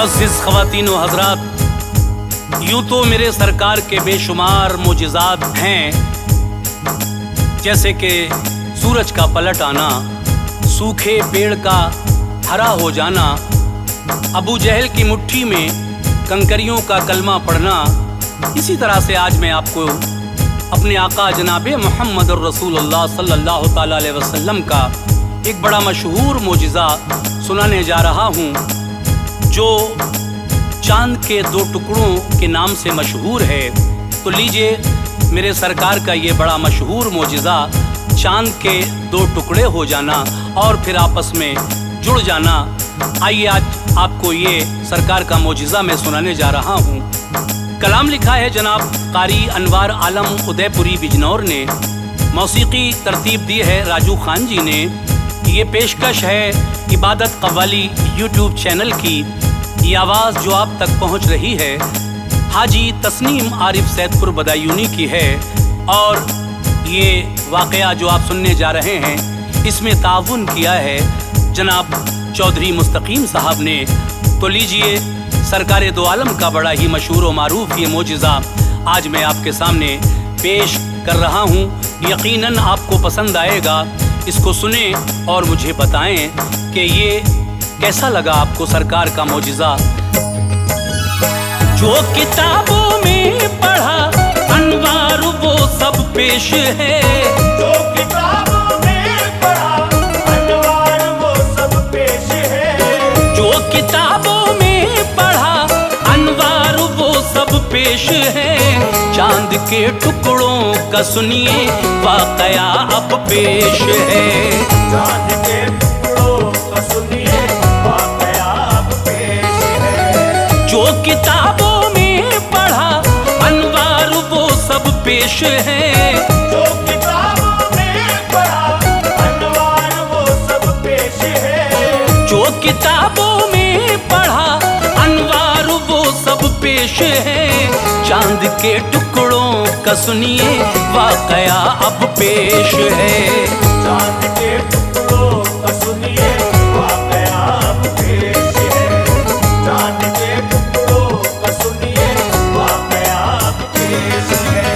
मुअज़्ज़िज़ ख़वातीन व हज़रात, यूँ तो मेरे सरकार के बेशुमार मोजिज़ात हैं, जैसे कि सूरज का पलट आना, सूखे पेड़ का हरा हो जाना, अबू जहल की मुट्ठी में कंकरियों का कलमा पढ़ना। इसी तरह से आज मैं आपको अपने आका जनाबे मोहम्मद रसूलुल्लाह सल्लल्लाहु ताला अलैहि वसल्लम का एक बड़ा मशहूर मोजिज़ा सुनाने जा रहा हूँ, जो चांद के दो टुकड़ों के नाम से मशहूर है। तो लीजिए, मेरे सरकार का ये बड़ा मशहूर मोजिज़ा, चांद के दो टुकड़े हो जाना और फिर आपस में जुड़ जाना। आइए आज आपको ये सरकार का मोजिज़ा मैं सुनाने जा रहा हूँ। कलाम लिखा है जनाब कारी अनवार आलम उदयपुरी बिजनौर ने, मौसीकी तरतीब दी है राजू खान जी ने। ये पेशकश है इबादत कव्वाली यूट्यूब चैनल की। ये आवाज़ जो आप तक पहुँच रही है हाजी तस्नीम आरिफ सैदपुर बदायूनी की है, और ये वाक़या जो आप सुनने जा रहे हैं इसमें ताउन किया है जनाब चौधरी मुस्तकीम साहब ने। तो लीजिए, सरकार दो आलम का बड़ा ही मशहूर व मारूफ ये मोजिज़ा आज मैं आपके सामने पेश कर रहा हूँ। यकीनन आपको पसंद आएगा। इसको सुने और मुझे बताएं कि ये कैसा लगा आपको सरकार का मोजिज़ा। जो किताबों में पढ़ा अनवार वो सब पेश है, जो किताबों में पढ़ा अनवार वो सब पेश है, जो किताबों में पढ़ा अनवार वो सब पेश है। चांद के टुकड़ों का सुनिए वाक़या अब पेश है। चांद के टुकड़ों का सुनिए वाक़या अब पेश है। जो किताबों में पढ़ा अनवार वो सब पेश है, जो किताबों में पढ़ा अनवार वो सब पेश है, जो किताबों में पढ़ा अनवार वो सब पेश है। चांद के टुकड़ों का सुनिए वाक़या अब पेश है। चांद के टुकड़ों का सुनिए वाक़या अब पेश है। चांद के टुकड़ों का सुनिए वाक़या अब पेश है।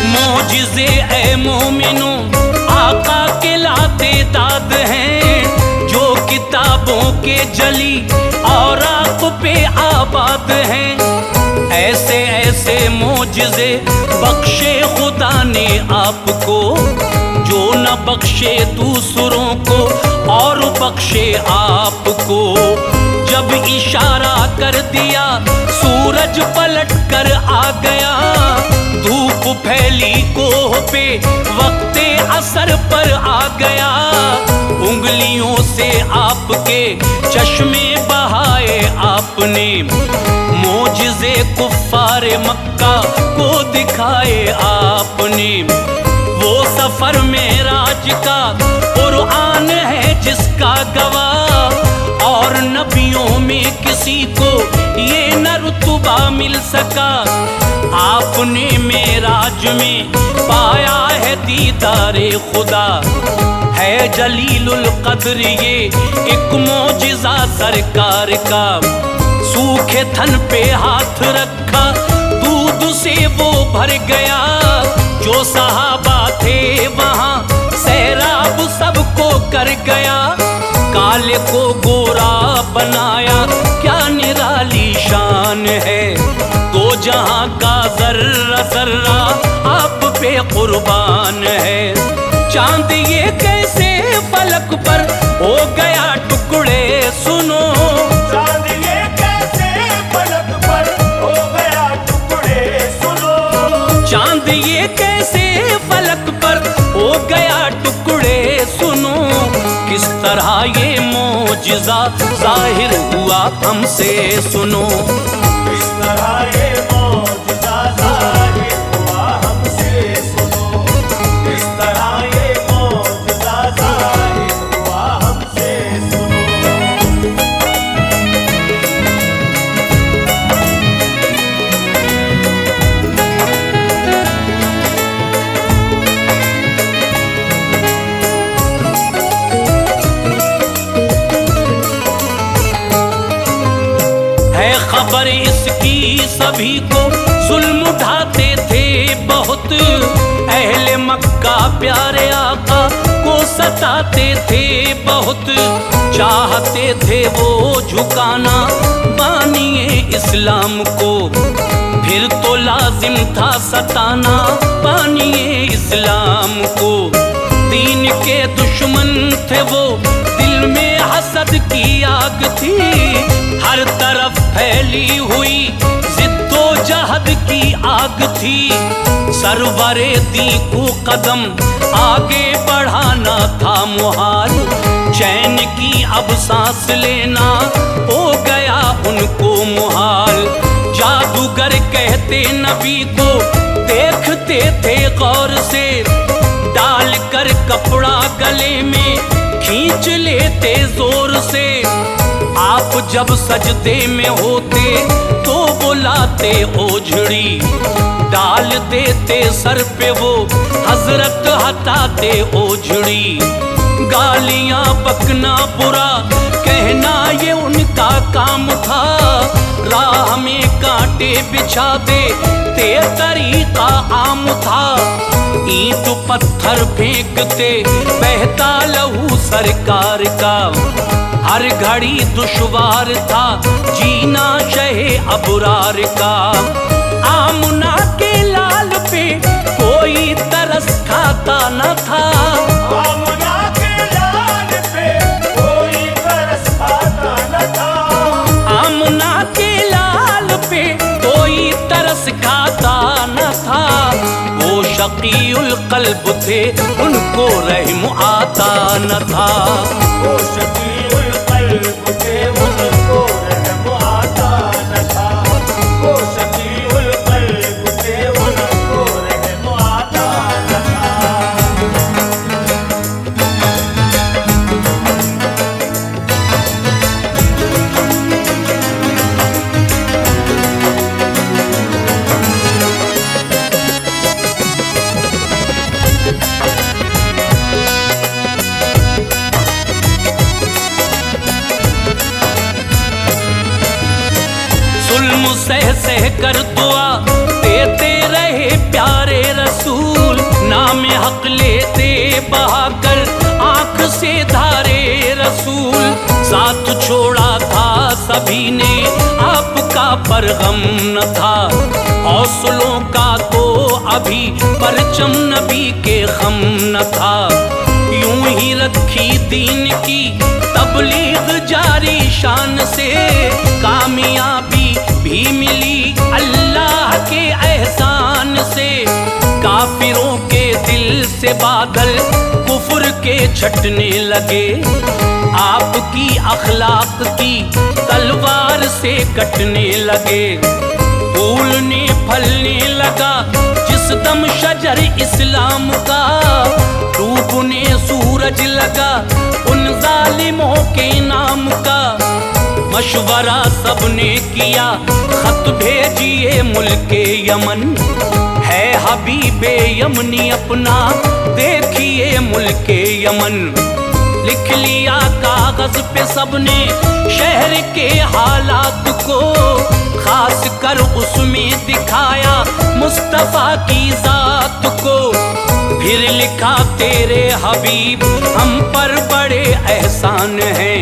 मोजिज़े ए मोमिनो आका के लाते दाद हैं, जो किताबों के जली और आँख पे आबाद हैं। ऐसे ऐसे मोजिज़े बख्शे खुदा ने आपको, जो न बख्शे दूसरों को और बख्शे आपको। जब इशारा कर दिया सूरज पलट कर आ गया, धूप फैली कोह पे वक्ते असर पर आ गया। उंगलियों से आपके चश्मे बहाए आपने, मोजिज़े कुफ्फार मक्का को दिखाए आपने। वो सफर मेराज का कुरान है जिसका गवाह, और नबियों में किसी को ये न रुतबा मिल सका। आपने मेराज में पाया है दीदारे खुदा, है जलीलुल कद्र ये एक मोजिज़ा सरकार का। सूखे थन पे हाथ रखा, दूध से वो भर गया। जो सहाबा थे वहाँ सैराब सबको कर गया। काले को गोरा बनाया, क्या निराली शान है। दो जहां का जर्रा जर्रा आप पे कुर्बान है। चांद ये कैसे फलक पर हो गया टुकड़े सुनो, चांद ये कैसे फलक पर हो गया टुकड़े सुनो। चांद ये कैसे फलक पर हो गया टुकड़े सुनो। किस तरह ये मोजिज़ा जाहिर हुआ हमसे सुनो। किस तरह ये मोजिज़ा जाहिर हुआ हमसे सुनो। की सभी को जुल्म उठाते थे बहुत। अहले मक्का प्यारे आका को सताते थे बहुत। चाहते थे वो झुकाना बानिए इस्लाम को, फिर तो लाजिम था सताना बानिए इस्लाम को। दीन के दुश्मन थे वो, दिल में हसद की आग थी। हर तरफ फैली हुई जिद्दोजहद की आग थी। सरवरे दी को कदम आगे बढ़ाना था मुहाल। चैन की अब सांस लेना हो गया उनको मुहाल। जादूगर कहते नबी को देखते थे गौर से, डाल कर कपड़ा गले में खींच लेते जोर से। आप जब सजदे में होते तो बुलाते ओझड़ी, डाल देते सर पे वो हजरत हटाते ओझड़ी। गालियां बकना बुरा कहना ये उनका काम था। राह में कांटे बिछा देते तरीका आम था। ईंट पत्थर फेंकते बहता लहू सरकार का। हर घड़ी दुश्वार था जीना शहे अबरार का। आमना के लाल पे कोई तरस खाता न था। आमना के लाल पे कोई तरस खाता न था। आमना के लाल पे कोई तरस खाता न था। वो शकीउल कल्ब थे उनको रहम आता न था। वो शकीउल कल्ब थे उनको रहम आता न था। वो शकीउल कल्ब थे उनको रहम आता न था। जुल्म सह सह कर दुआ देते रहे प्यारे रसूल। नाम हक लेते बहाकर आंख से धारे रसूल। साथ छोड़ा था सभी ने आपका पर गम न था। हौसलों का तो अभी परचम नबी के खम न था। यूं ही रखी दीन की तबलीग जारी शान से। कामयाबी भी मिली अल्लाह के एहसान से। काफिरों के दिल से बादल कुफ्र के छटने लगे। आपकी अखलाक की तलवार से कटने लगे। फूलने फलने लगा जिस दम शजर इस्लाम का। डूबने सूरज लगा उन जालिमों के नाम का। मशवरा सबने किया खत भेजिए मुल्के यमन। है हबीबे यमनी अपना देखिए मुल्के यमन। लिख लिया कागज पे सबने शहर के हालात को। खास कर उसमें दिखाया मुस्तफा की जात को। फिर लिखा तेरे हबीब हम पर बड़े एहसान हैं।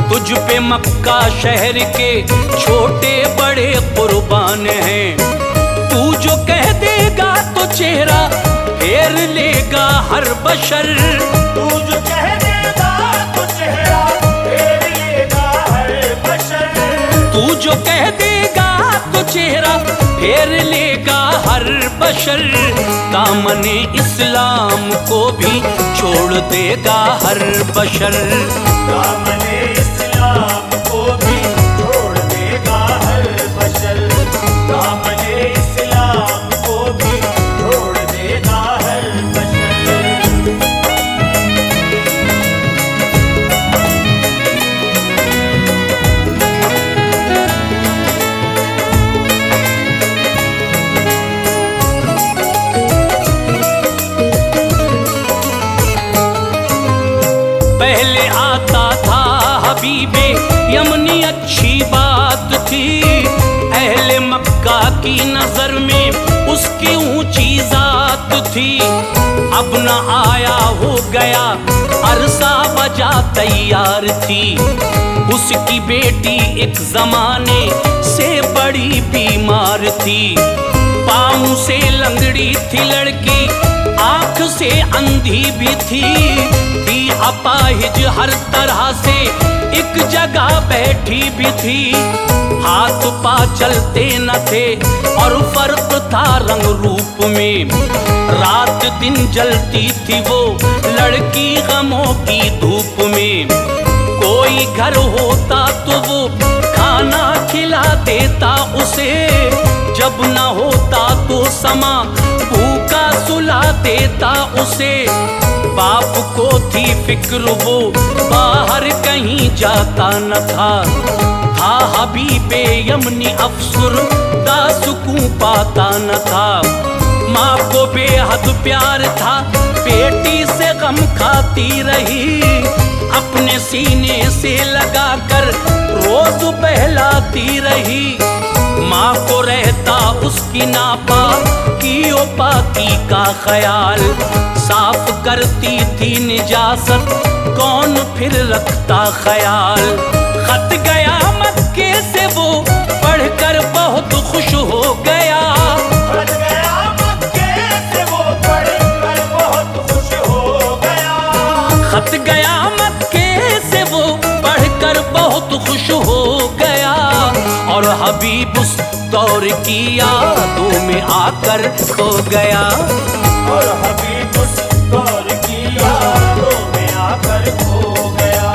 तुझ पे मक्का शहर के छोटे बड़े कुर्बान हैं। तू जो कह देगा तो चेहरा फेर लेगा हर बशर। तू जो कह देगा तो चेहरा फेर लेगा हर बशर। तू जो कह देगा तो चेहरा फेर लेगा हर बशर। दामने इस्लाम को भी छोड़ देगा हर बशर। दामने इस्लाम को भी छोड़ देगा हर बशर। दामने इस्लाम को भी छोड़ देगा हर बशर। पहले आता था हबीबे यमनी अच्छी बात थी। अहले थी, अब न आया हो गया अरसा वजह तैयार थी। उसकी बेटी एक जमाने से बड़ी बीमार थी, पाँव से लंगड़ी थी लड़की, आंख से अंधी भी थी अपाहिज हर तरह से एक जगह बैठी भी थी। हाथ पा चलते न थे और फर्क था रंग रूप में, रात दिन जलती थी वो लड़की गमों की धूप में। कोई घर होता तो वो खाना खिला देता उसे, जब न होता तो समा भूखा सुला देता उसे। बाप को थी फिक्र वो बाहर कहीं जाता न था हबीबे यमनी अफसर दा सुकून पाता न था। माँ को बेहद प्यार था, बेटी से गम खाती रही, अपने सीने से लगाकर रोज बहलाती रही। माँ को रहता उसकी नापा की पाकी का ख्याल, साफ करती थी निजासत कौन फिर रखता ख्याल। खत गया मक्के से वो पढ़कर बहुत खुश हो गया, खत गया मक्के से वो पढ़कर बहुत खुश हो गया। खत गया मक्के से वो पढ़कर बहुत खुश हो गया। और हबीब उस दौर की यादों में आकर खो गया, और हबीब उस दौर की यादों में आकर खो गया,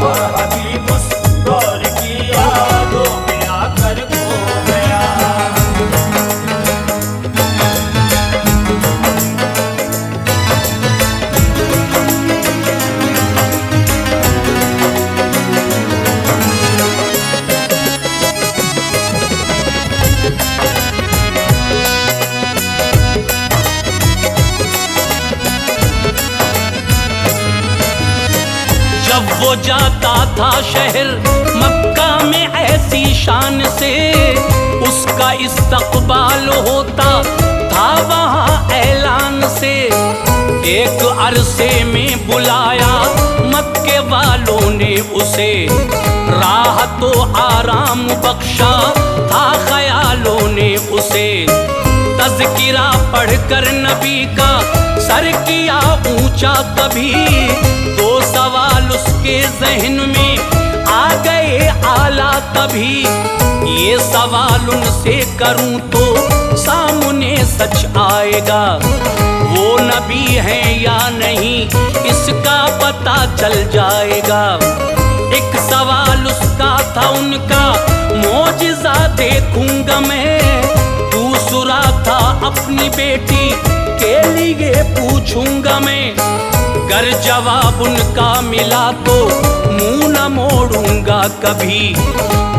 और हबीब उस दौर की यादों में आकर खो गया। जब वो जाता था शहर मक्का में ऐसी शान से, उसका इस्तकबाल होता था वहाँ ऐलान से। एक अरसे में बुलाया मक्के वालों ने उसे, राह तो आराम बख्शा था ख्यालों ने उसे। तज़किरा पढ़कर नबी का सर किया ऊंचा तभी, दो सवाल उसके जहन में आ गए आला तभी। ये सवाल उनसे करूं तो सामने सच आएगा, वो नबी है या नहीं इसका पता चल जाएगा। एक सवाल उसका था उनका मौजिज़ा देखूंगा मैं, दूसरा था अपनी बेटी के लिए पूछूंगा मैं। अगर जवाब उनका मिला तो मुंह न मोड़ूंगा कभी,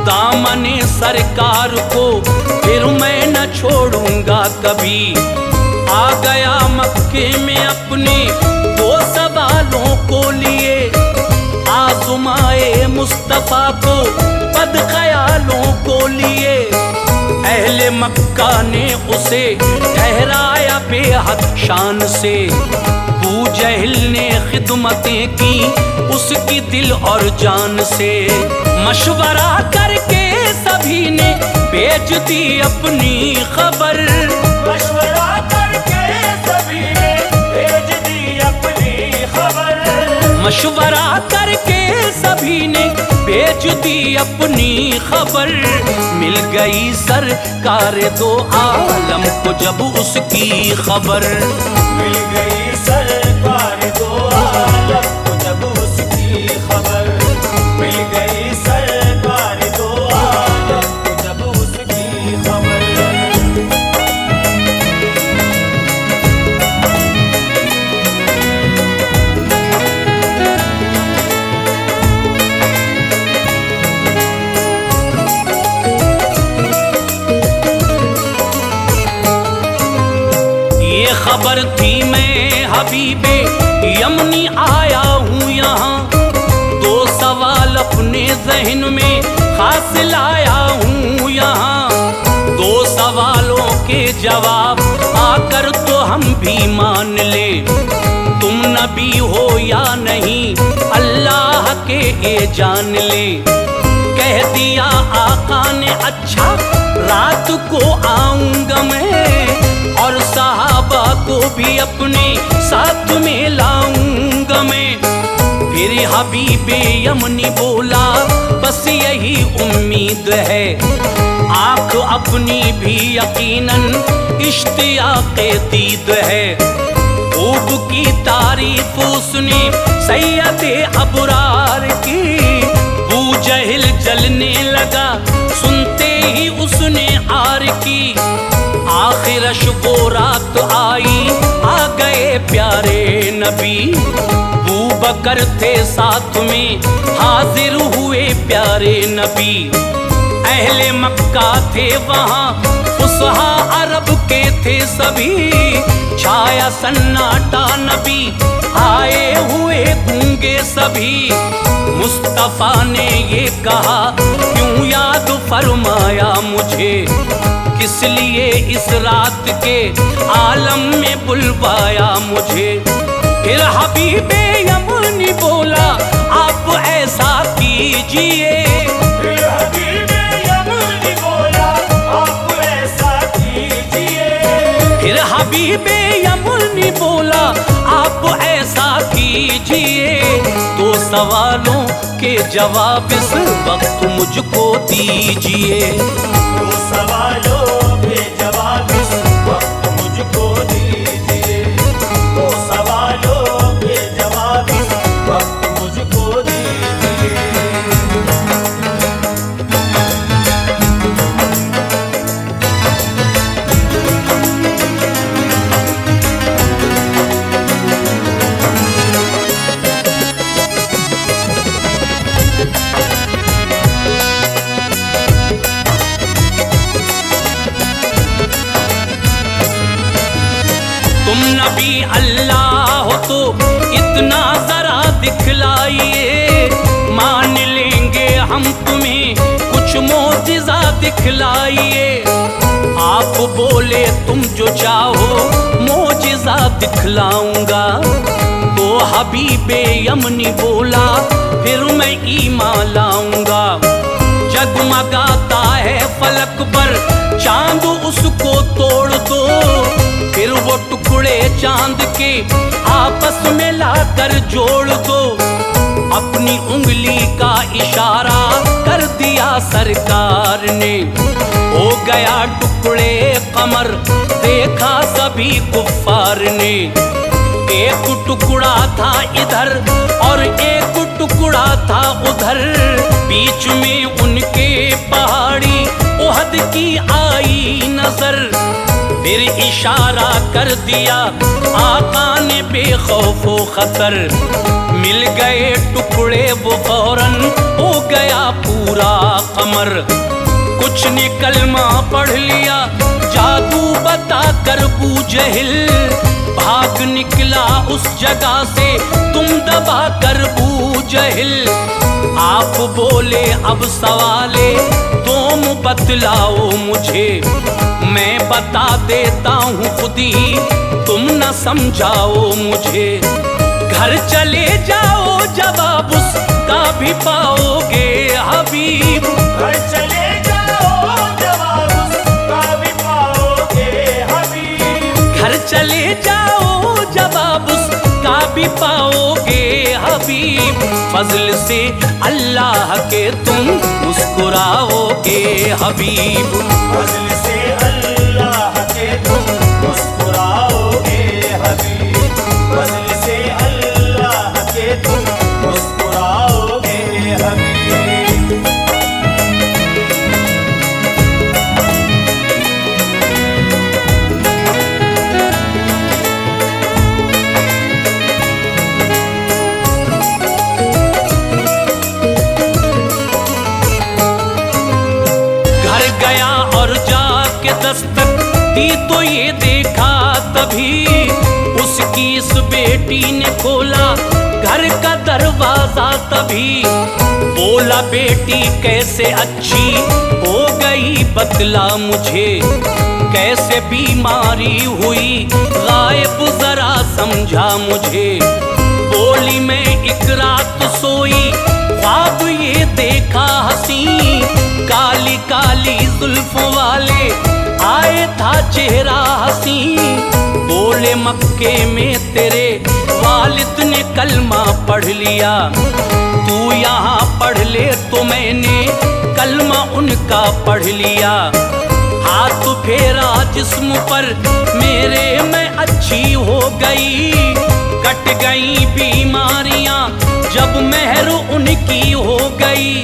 दामने सरकार को फिर मैं न छोड़ूंगा कभी। आ गया मक्के में अपने दो सवालों को लिए, आज़माए मुस्तफा को बद ख्यालों को लिए। अहले मक्का ने उसे ठहराया बेहद शान से, अबू जहल ने खिदमतें की उसकी दिल और जान से। मशवरा करके सभी ने भेज दी अपनी खबर, मशवरा करके सभी ने भेज दी अपनी खबर। मशवरा करके सभी ने भेज दी अपनी खबर। मिल गई सरकार दो आलम को जब उसकी खबर, मिल गई सरकार दो आलम को जब उसकी खबर। मिल गई सरकार दो आलम को जब उसकी खबर। ये खबर थी मैं हबीबे यमनी आया हूँ यहाँ, दो सवाल अपने जहन में खास लाया हूँ यहाँ। दो सवालों के जवाब आकर तो हम भी मान ले, तुम नबी हो या नहीं अल्लाह के ये जान ले। कह दिया आका ने अच्छा रात को आऊंगा मैं, और सहाबा को भी अपने साथ में लाऊंगा मैं। फिर हबीबे यमनी बोला बस यही उम्मीद है, आँख अपनी भी यकीनन इश्तियाक़े दीद है। खूब की तारीफ उसने सैयदे अबरार की, बू जहिल जलने लगा सुनते ही उसने आर की। आखिरश वो रात आई आ गए प्यारे नबी, बू बकर थे साथ में हाजिर हुए प्यारे नबी। अहले मक्का थे वहाँ फुसहा अरब के थे सभी, छाया सन्नाटा नबी आए हुए गूंगे सभी। मुस्तफा ने ये कहा क्यों याद फरमाया मुझे, किस लिए इस रात के आलम में बुलवाया मुझे। फिर हबीबे यमनी बोला आप ऐसा कीजिए, फिर हबीबे यमनी बोला आप ऐसा कीजिए। फिर हबीबे यमनी बोला आप ऐसा कीजिए, तो सवालों के जवाब इस वक्त मुझको दीजिए। तो सवालों के जवाब इस वक्त मुझको दीजिए, तो सवालों के जवाब इस वक्त मुझको दीजिए। तुम नबी अल्लाह हो तो इतना जरा दिखलाइए, मान लेंगे हम तुम्हें कुछ मोजिज़ा दिखलाइए। आप बोले तुम जो चाहो मोजिज़ा दिखलाऊंगा, तो हबीबे यमनी बोला फिर मैं ईमान लाऊंगा। जगमगाता है फलक पर चांद उसको तोड़ दो, फिर वो टुकड़े चांद के आपस में लाकर जोड़ दो। अपनी उंगली का इशारा कर दिया सरकार ने, हो गया टुकड़े कमर देखा सभी कुफ्फार ने। एक टुकड़ा था इधर और एक टुकड़ा था उधर, बीच में उनके पहाड़ी ओहद की आई नजर। फिर इशारा कर दिया आका ने बेखौफो खतर, मिल गए टुकड़े वो फौरन हो गया पूरा कमर। कुछ ने कलमा पढ़ लिया जादू बता कर बू जहिल, भाग निकला उस जगह से तुम दबा कर बू जहिल। आप बोले अब सवाले तुम बतलाओ मुझे, मैं बता देता हूँ खुद ही तुम न समझाओ मुझे। घर चले जाओ जवाब उसका भी पाओगे हबीब, घर चले जाओ जवाब उसका भी पाओगे हबीब। घर चले जाओ जवाब उसका भी पाओगे हबीब। फजल से अल्लाह के तुम मुस्कुराओगे हबीब, फजल से अल्लाह के तुम मुस्कुराओगे हबीब, फजल से अल्लाह के तुम मुस्कुराओगे हबीब। दस्तक दी तो ये देखा तभी, उसकी इस बेटी ने खोला घर का दरवाजा तभी। बोला बेटी कैसे अच्छी हो गई बतला मुझे, कैसे बीमारी हुई गायब जरा समझा मुझे। बोली मैं एक रात सोई ख्वाब ये देखा हसी, काली काली जुल्फों वाले आए था चेहरा हसी। बोले मक्के में तेरे वालिद ने कलमा पढ़ लिया, तू यहाँ पढ़ ले तो मैंने कलमा उनका पढ़ लिया। हाथ फेरा जिस्म पर मेरे मैं अच्छी हो गई, कट गई बीमारियां जब मेहर उनकी हो गई।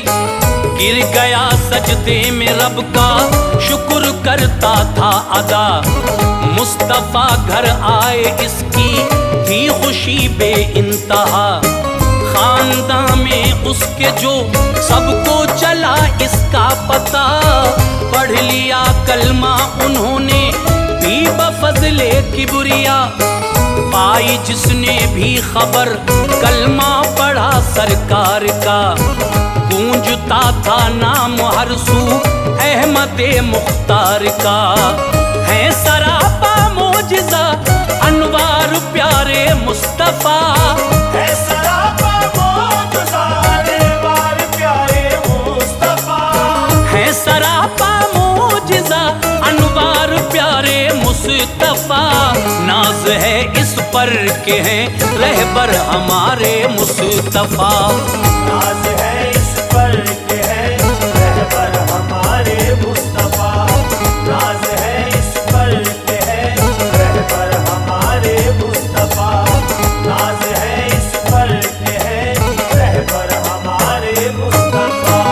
गिर गया सजदे में रब का शुक्र करता था अदा, मुस्तफा घर आए इसकी थी खुशी बे इंतहा। खानदान में उसके जो सबको चला इसका पता, पढ़ लिया कलमा उन्होंने भी बफज़ले किबरिया। पाई जिसने भी खबर कलमा पढ़ा सरकार का, गूंजता था नाम हर सू अहमद मुख्तार का। है सरापा मोजिज़ा अनवार प्यारे मुस्तफा, है सरापा मोजिज़ा अनवार प्यारे मुस्तफा, है सरापा मोजिज़ा अनवार प्यारे मुस्तफा। नाज है इस पर के हैं रहबर हमारे मुस्तफा, नाज है इस पर के हैं रहबर हमारे मुस्तफा, नाज है इस पर के हैं रहबर हमारे मुस्तफा, नाज है इस पर के हैं रहबर हमारे मुस्तफा।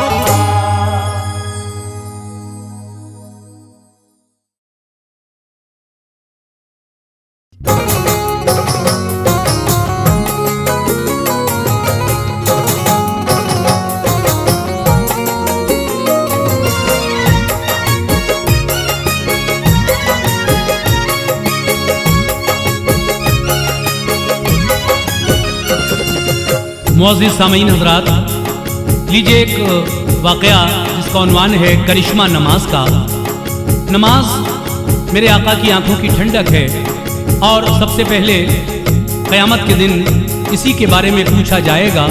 मुअज़्ज़िज़ सामीन हज़रात, लीजिए एक वाक़या जिसका उन्वान है करिश्मा नमाज का। नमाज मेरे आका की आंखों की ठंडक है और सबसे पहले क़यामत के दिन इसी के बारे में पूछा जाएगा।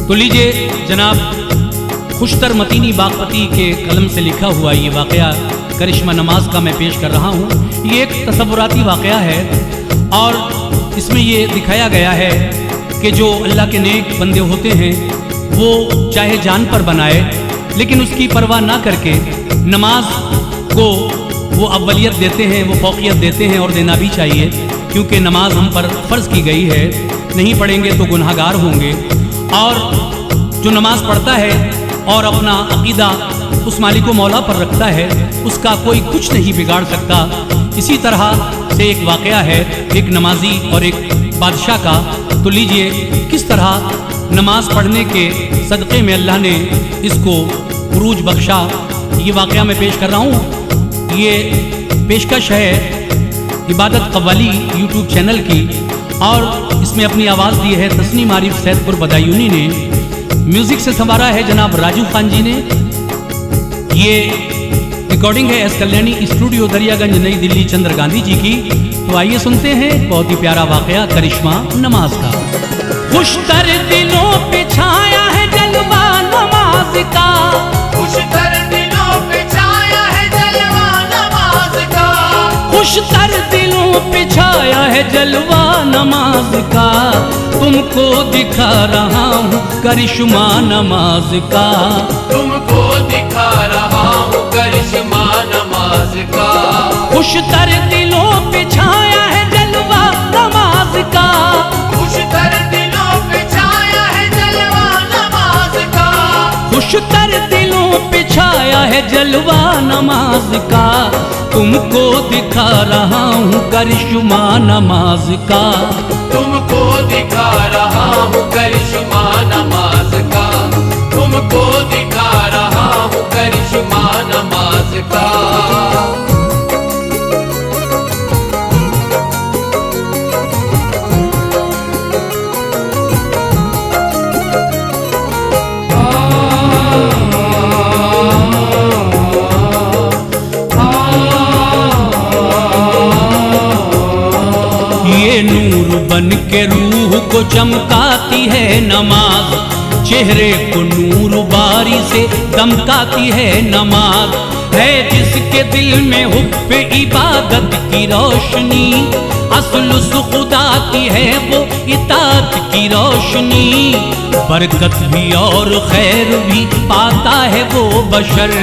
तो लीजिए जनाब खुशतर मतीनी बागपती के कलम से लिखा हुआ ये वाक़या करिश्मा नमाज का मैं पेश कर रहा हूँ। ये एक तसव्वुराती वाक़या है और इसमें ये दिखाया गया है कि जो अल्लाह के नेक बंदे होते हैं वो चाहे जान पर बनाए लेकिन उसकी परवाह ना करके नमाज को वो अव्वलियत देते हैं, वो फौकियत देते हैं और देना भी चाहिए, क्योंकि नमाज हम पर फ़र्ज़ की गई है। नहीं पढ़ेंगे तो गुनहगार होंगे। और जो नमाज पढ़ता है और अपना अकीदा उस मालिक मौला पर रखता है उसका कोई कुछ नहीं बिगाड़ सकता। इसी तरह से एक वाक़या है एक नमाजी और एक बादशाह का। तो लीजिए किस तरह नमाज पढ़ने के सदक़े में अल्लाह ने इसको उरूज बख्शा, ये वाक़या मैं पेश कर रहा हूँ। ये पेशकश है इबादत कव्वाली यूट्यूब चैनल की और इसमें अपनी आवाज़ दी है तस्नीम आरिफ सैदपुर बदायूनी ने। म्यूज़िक से संवारा है जनाब राजू खान जी ने। ये रिकॉर्डिंग है एस कल्याणी स्टूडियो दरियागंज नई दिल्ली चंद्र गांधी जी की। तो आइए सुनते हैं बहुत ही प्यारा वाक़या करिश्मा नमाज का। खुशतर दिलों पे छाया है जलवा नमाज का, खुशतर दिलों पे छाया है जलवा नमाज का, खुशतर दिलों पे छाया है जलवा नमाज का। तुमको दिखा रहा हूँ करिश्मा नमाज का, तुमको दिखा रहा हूँ करिश्मा नमाज का। खुशतर दिलों पे छाया है जलवा नमाज का, खुशतर दिलों पे छाया है जलवा नमाज का, खुशतर दिलों पे छाया है जलवा नमाज का। तुमको दिखा रहा हूँ करिश्मा नमाज का, तुमको दिखा रहा हूँ करिश्मा नमाज का, तुमको दिखा रहा हूँ करिश्मा नमाज का। तन के रूह को चमकाती है नमाज, चेहरे को नूर बारी से दमकाती है नमाज। है जिसके दिल में हुब्बे इबादत की रोशनी, असल खुदा की है वो इताअत की रोशनी। बरकत भी और खैर भी पाता है वो बशर,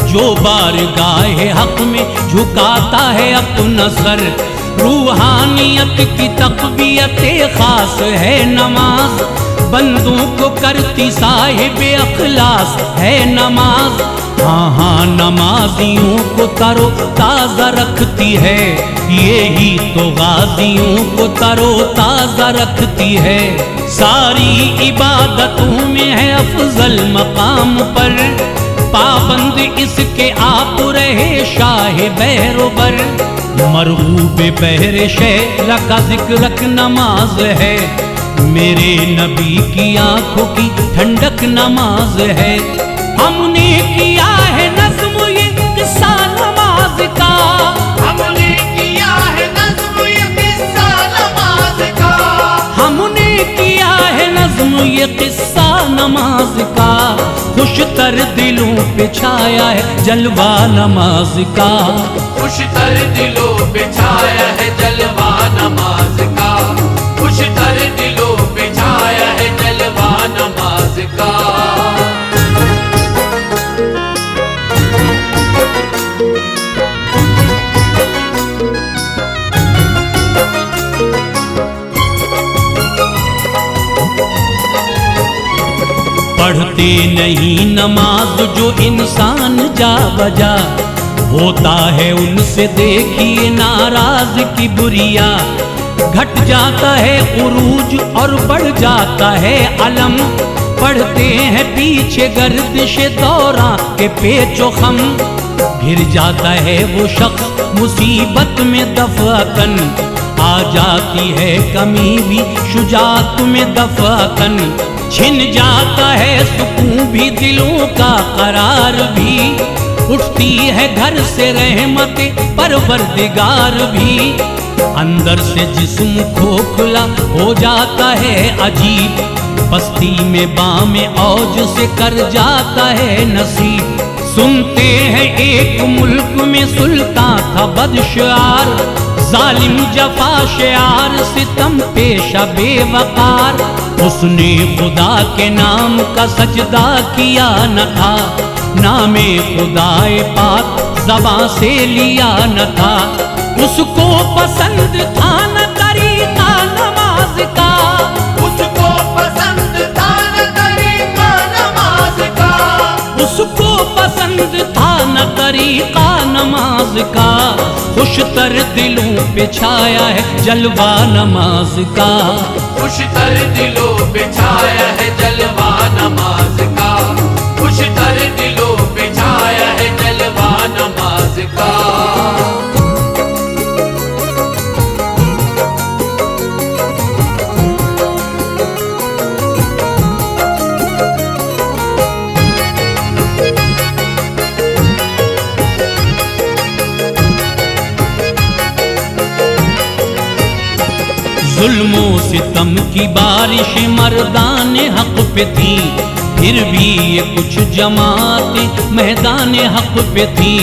जो बारगाह हक में झुकाता है अपना सर। रूहानियत की तकबीयत खास है नमाज, बंदों को करती साहिब अखलास है नमाज। हाँ हाँ नमाजियों को तरो ताज़ा रखती है, यही तो गाजियों को तरो ताज़ा रखती है। सारी इबादतों में है अफजल मकाम पर, पाबंद इसके आप रहे शाह बहरोबर। मरगूब बहर शहर का जिक्रक नमाज है, मेरे नबी की आंखों की ठंडक नमाज है। हमने किया है नज़्म ये किस्सा नमाज का, हमने किया है नज़्म ये किस्सा नमाज का, हमने किया है नज़्म ये किस्सा नमाज का। खुशतर दिलों पे छाया है जलवा नमाज का, खुशतर दिलों पे छाया है जलवा नमाज का, खुशतर दिलों पे छाया है जलवा नमाज का। पढ़ते नहीं नमाज जो इंसान जा बजा, होता है उनसे देखिए नाराज की बुरिया। घट जाता है उरूज और बढ़ जाता है अलम, पढ़ते हैं पीछे गर्दिश दौरा के पेचो खम। घिर जाता है वो शख्स मुसीबत में दफाकन, आ जाती है कमी भी शुजात में दफाकन। छिन जाता है सुकून भी दिलों का करार भी, उठती है घर से रहमत परवरदिगार भी। अंदर से जिस्म खोखला हो जाता है अजीब, बस्ती में बामे औज से कर जाता है नसीब। सुनते हैं एक मुल्क में सुल्तान था बदशार, जालिम जफा शेयार सितम पेशा बेवकार। उसने खुदा के नाम का सजदा किया न था, नामे खुदाए पाक ज़बां से लिया न था। उसको पसंद था न तरीका नमाज का, उसको पसंद था न तरीका नमाज का, उसको पसंद था न तरीका नमाज का। खुशतर दिलों पे छाया है जलवा नमाज का, खुशतर दिलों पे छाया है जलवा नमाज का, खुशतर दिलों पे छाया है जलवा नमाज का। जुल्मों सितम की बारिश मर्दान हक पे थी, फिर भी ये कुछ जमातें मैदान हक पे थी।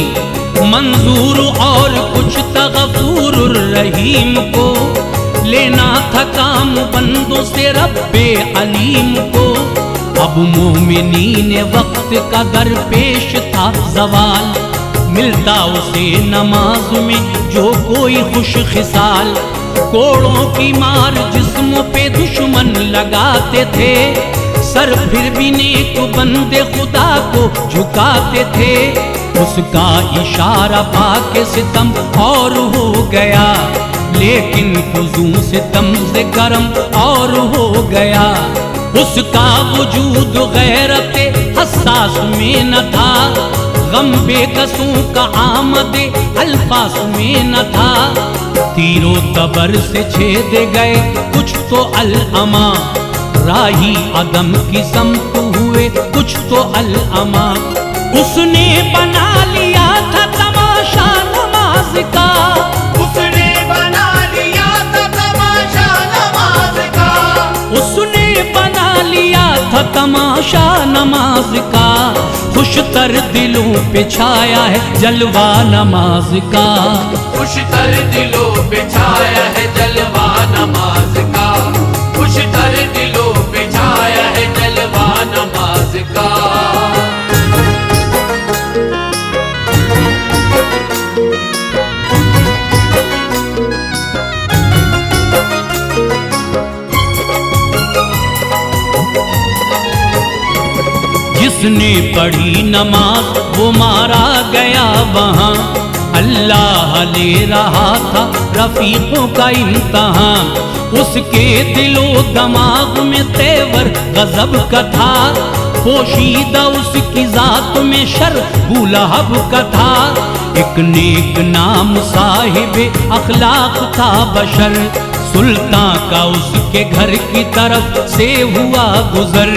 मंजूर और कुछ तगफूर रहीम को, लेना था काम बंदों से रब्बे अलीम को। अब मोमिनीन वक्त का दरपेश था जवाल, मिलता उसे नमाज में जो कोई खुश खिसाल। कोड़ों की मार जिस्मों पे दुश्मन लगाते थे, सर फिर भी नेक बंदे खुदा को झुकाते थे। उसका इशारा पाके सितम और हो गया, लेकिन हुजूम सितम से गरम और हो गया। उसका वजूद गैरते हसास में न था, गम बेकसों का आमदे अल्फास में न था। तीरों तबर से छेद गए कुछ तो अल-अमा, राही अदम की समत हुए कुछ तो अल-अमा। उसने बना लिया था तमाशा नमाज का, उसने बना लिया था तमाशा नमाज नमाज का, खुशतर दिलों पे छाया है जलवा नमाज का। खुशतर दिलों पे छाया है जलवा नमाज का, खुशतर दिलों पे छाया है जलवा नमाज का। जिसने पढ़ी नमाज वो मारा गया वहाँ, अल्लाह ले रहा था रफीकों का इम्तहान। उसके दिलो दमाग में तेवर गजब का था, पोशीदा उसकी जात में शर बुलहब का था। एक नेक नाम साहिबे अखलाक था बशर, सुल्तान का उसके घर की तरफ से हुआ गुजर।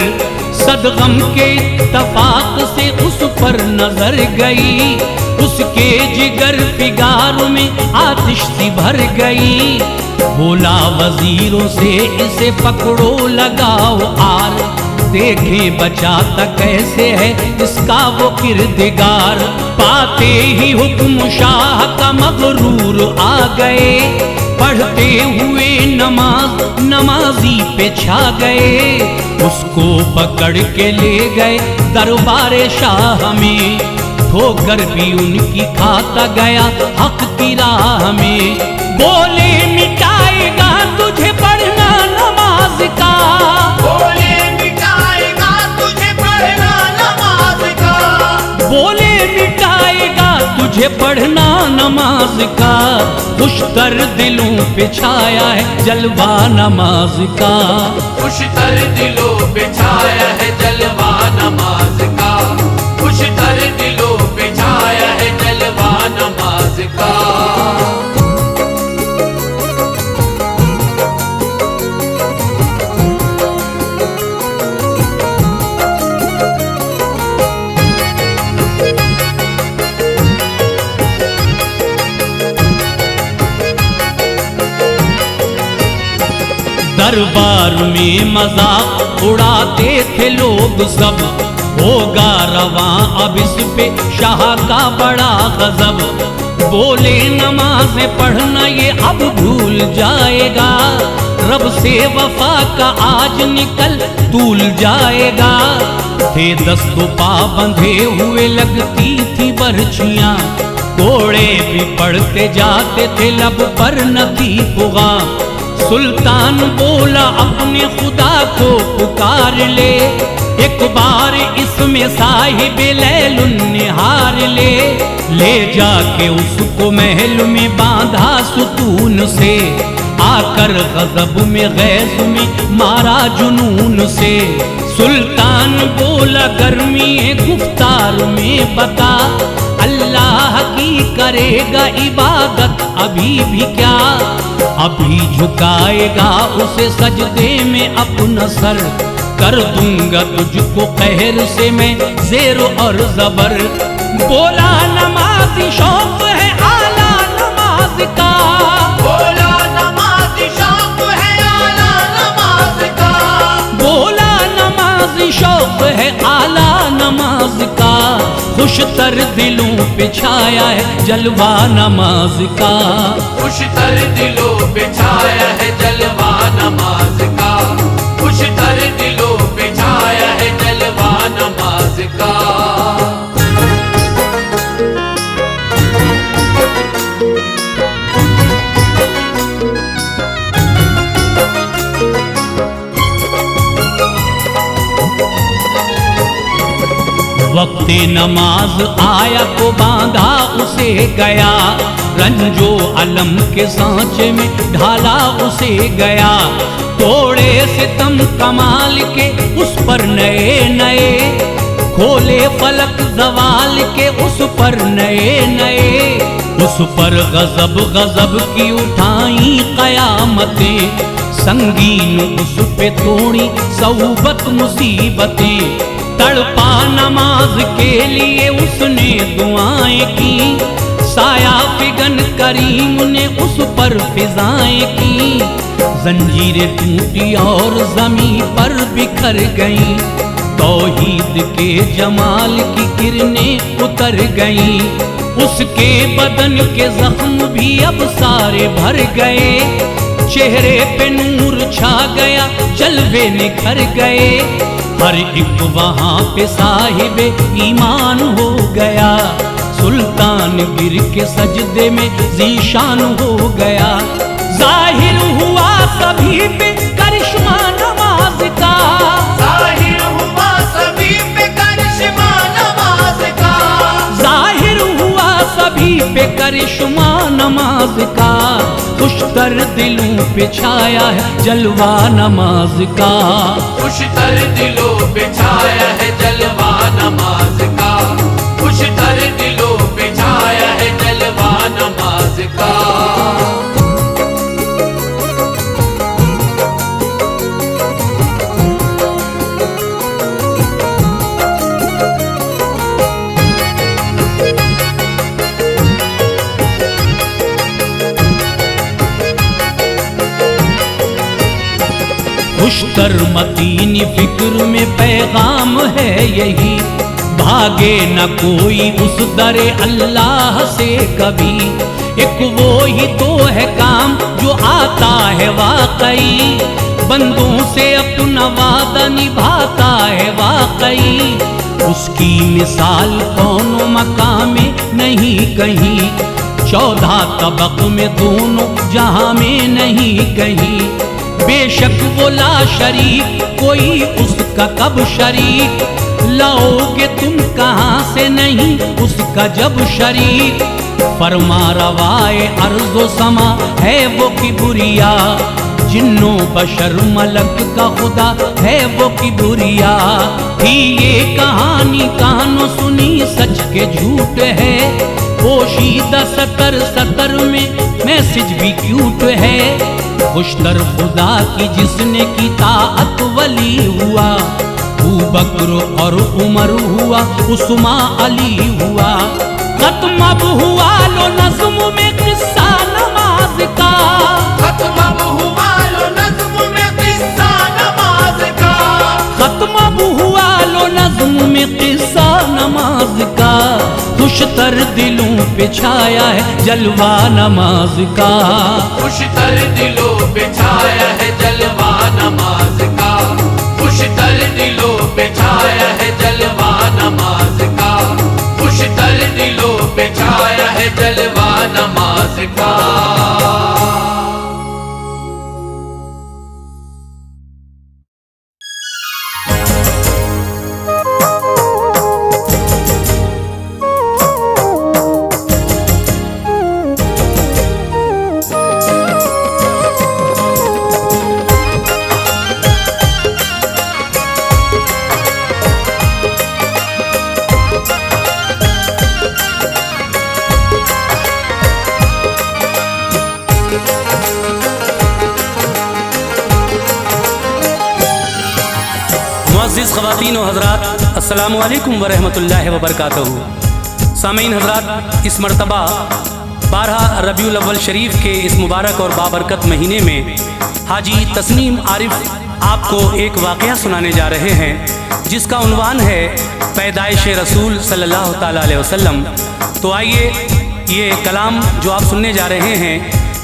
सदगम के इत्तफाक से उस पर नजर गई, उसके जिगर फिगार में आतिश सी भर गई। बोला वजीरों से इसे पकड़ो लगाओ आर, देखें बचाता कैसे है इसका वो किरदगार। पाते ही हुक्म शाह का मगरूर आ गए, पढ़ते हुए नमाज नमाजी पे छा गए। उसको पकड़ के ले गए दरबारे शाह में, ठोकर भी उनकी खाता गया हक की राह में। बोले मिटाएगा तुझे पढ़ना नमाज का, बोले मिटाएगा तुझे पढ़ना नमाज का, बोले मिटाएगा तुझे पढ़ना नमाज का। खुशतर दिलों पे छाया है जलवा नमाज का, खुशतर दिलों पे छाया है जलवा नमाज का, खुशतर दिलों पे छाया है जलवा नमाज का। दरबार में मजाक उड़ाते थे लोग सब, होगा रवां अब इस पे शाह का बड़ा गजब। बोले नमाज पढ़ना ये अब भूल जाएगा, रब से वफा का आज निकल तूल जाएगा। थे दस्तों पा बंधे हुए लगती थी बरछियाँ, कोड़े भी पढ़ते जाते थे लब पर न थी पुगा। सुल्तान बोला अपने खुदा को पुकार ले, एक बार इसमें साहिब लैलुन निहार ले। ले जाके उसको महल में बांधा सुतून से, आकर गजब में गैस में मारा जुनून से। सुल्तान बोला गर्मी गुफ्तार में बता, अल्लाह की करेगा इबादत अभी भी क्या। अभी झुकाएगा उसे सजदे में अपना सर, कर दूंगा तुझको कहर से मैं ज़ेर और ज़बर। बोला नमाज़ी शौक है आला नमाज का, बोला नमाज़ी शौक है आला नमाज का, बोला नमाज़ी शौक है आला नमाज का। खुशतर दिलों पे छाया है जलवा नमाज का, खुशतर दिलों पे छाया है जलवा नमाज का, खुशतर दिलों पे छाया है जलवा नमाज का। वक्ते नमाज आया तो बांधा उसे गया, रंजो अलम के सांचे में ढाला उसे गया। तोड़े सितम कमाल के उस पर नए नए, खोले फलक जवाल के उस पर नए नए। उस पर गजब गजब की उठाई कयामतें, संगीन उस पे थोड़ी सौबत मुसीबतें। तड़पा नमाज के लिए उसने दुआएं की, साया फिगन करीम ने उस पर फिजाएं की। जंजीरें टूटी और जमीन पर बिखर गईं, तौहीद के जमाल की किरणें उतर गईं, उसके बदन के जख्म भी अब सारे भर गए। चेहरे पे नूर छा गया, जलवे निखर गए, हर एक वहाँ पे साहिबे ईमान हो गया। सुल्तान गिर के सजदे में ज़ीशान हो गया। जाहिर हुआ सभी पे करिश्मा नमाज का, जाहिर हुआ सभी पे करिश्मा नमाज का, जाहिर हुआ सभी पे करिश्मा नमाज का। खुशतर दिलों पे छाया है जलवा नमाज का, खुशतर दिलों पे छाया है जलवा नमाज का, खुशतर दिलों पे छाया है जलवा नमाज का। खुशतर मतीनी फिक्र में पैगाम है यही, भागे न कोई उस दरे अल्लाह से कभी। एक वो ही तो है काम जो आता है वाकई, बंदों से अपना वादा निभाता है वाकई। उसकी मिसाल कौनो मकाम में नहीं कहीं, 14 तबक में दोनों जहां में नहीं कहीं। बेशक वो ला शरीक, कोई उसका कब शरीक, लाओगे तुम कहाँ से नहीं उसका जब शरीक। फरमा रवाए अर्ज़ो समा है वो किबरिया, जिन्नो बशर मलक का खुदा है वो किबरिया। थी ये कहानी कानों सुनी सच के झूठ है, पोशीदा सतर सतर में मैसेज भी क्यूट है। खुशतर खुदा की जिसने की ताअत वली हुआ, अबू बकर और उमर हुआ, उस्मा अली हुआ। खत्म अब हुआ लो नज़्म में किस्सा नमाज का, खत्म अब हुआ लो नज़्म में किस्सा नमाज का, खत्म अब हुआ लो नज़्म में किस्सा नमाज का। खुशतर दिलों पे छाया है जलवा नमाज का, खुशतर दिलों पे छाया है जलवा नमाज का, खुशतर दिलों पे छाया है जलवा नमाज का, खुशतर दिलों पे छाया है जलवा नमाज का। मुअज़्ज़िज़ ख़वातीन व हज़रात, अस्सलामु अलैकुम व रहमतुल्लाहि व बरकातहू। सामीन हज़रात, इस मरतबा 12 रबीउल अव्वल शरीफ के इस मुबारक और बाबरकत महीने में हाजी तस्नीम आरिफ आपको एक वाक़या सुनाने जा रहे हैं, जिसका उन्वान है पैदाइश रसूल सल्लल्लाहु तआला अलैहि वसल्लम। तो आइए, ये कलाम जो आप सुनने जा रहे हैं,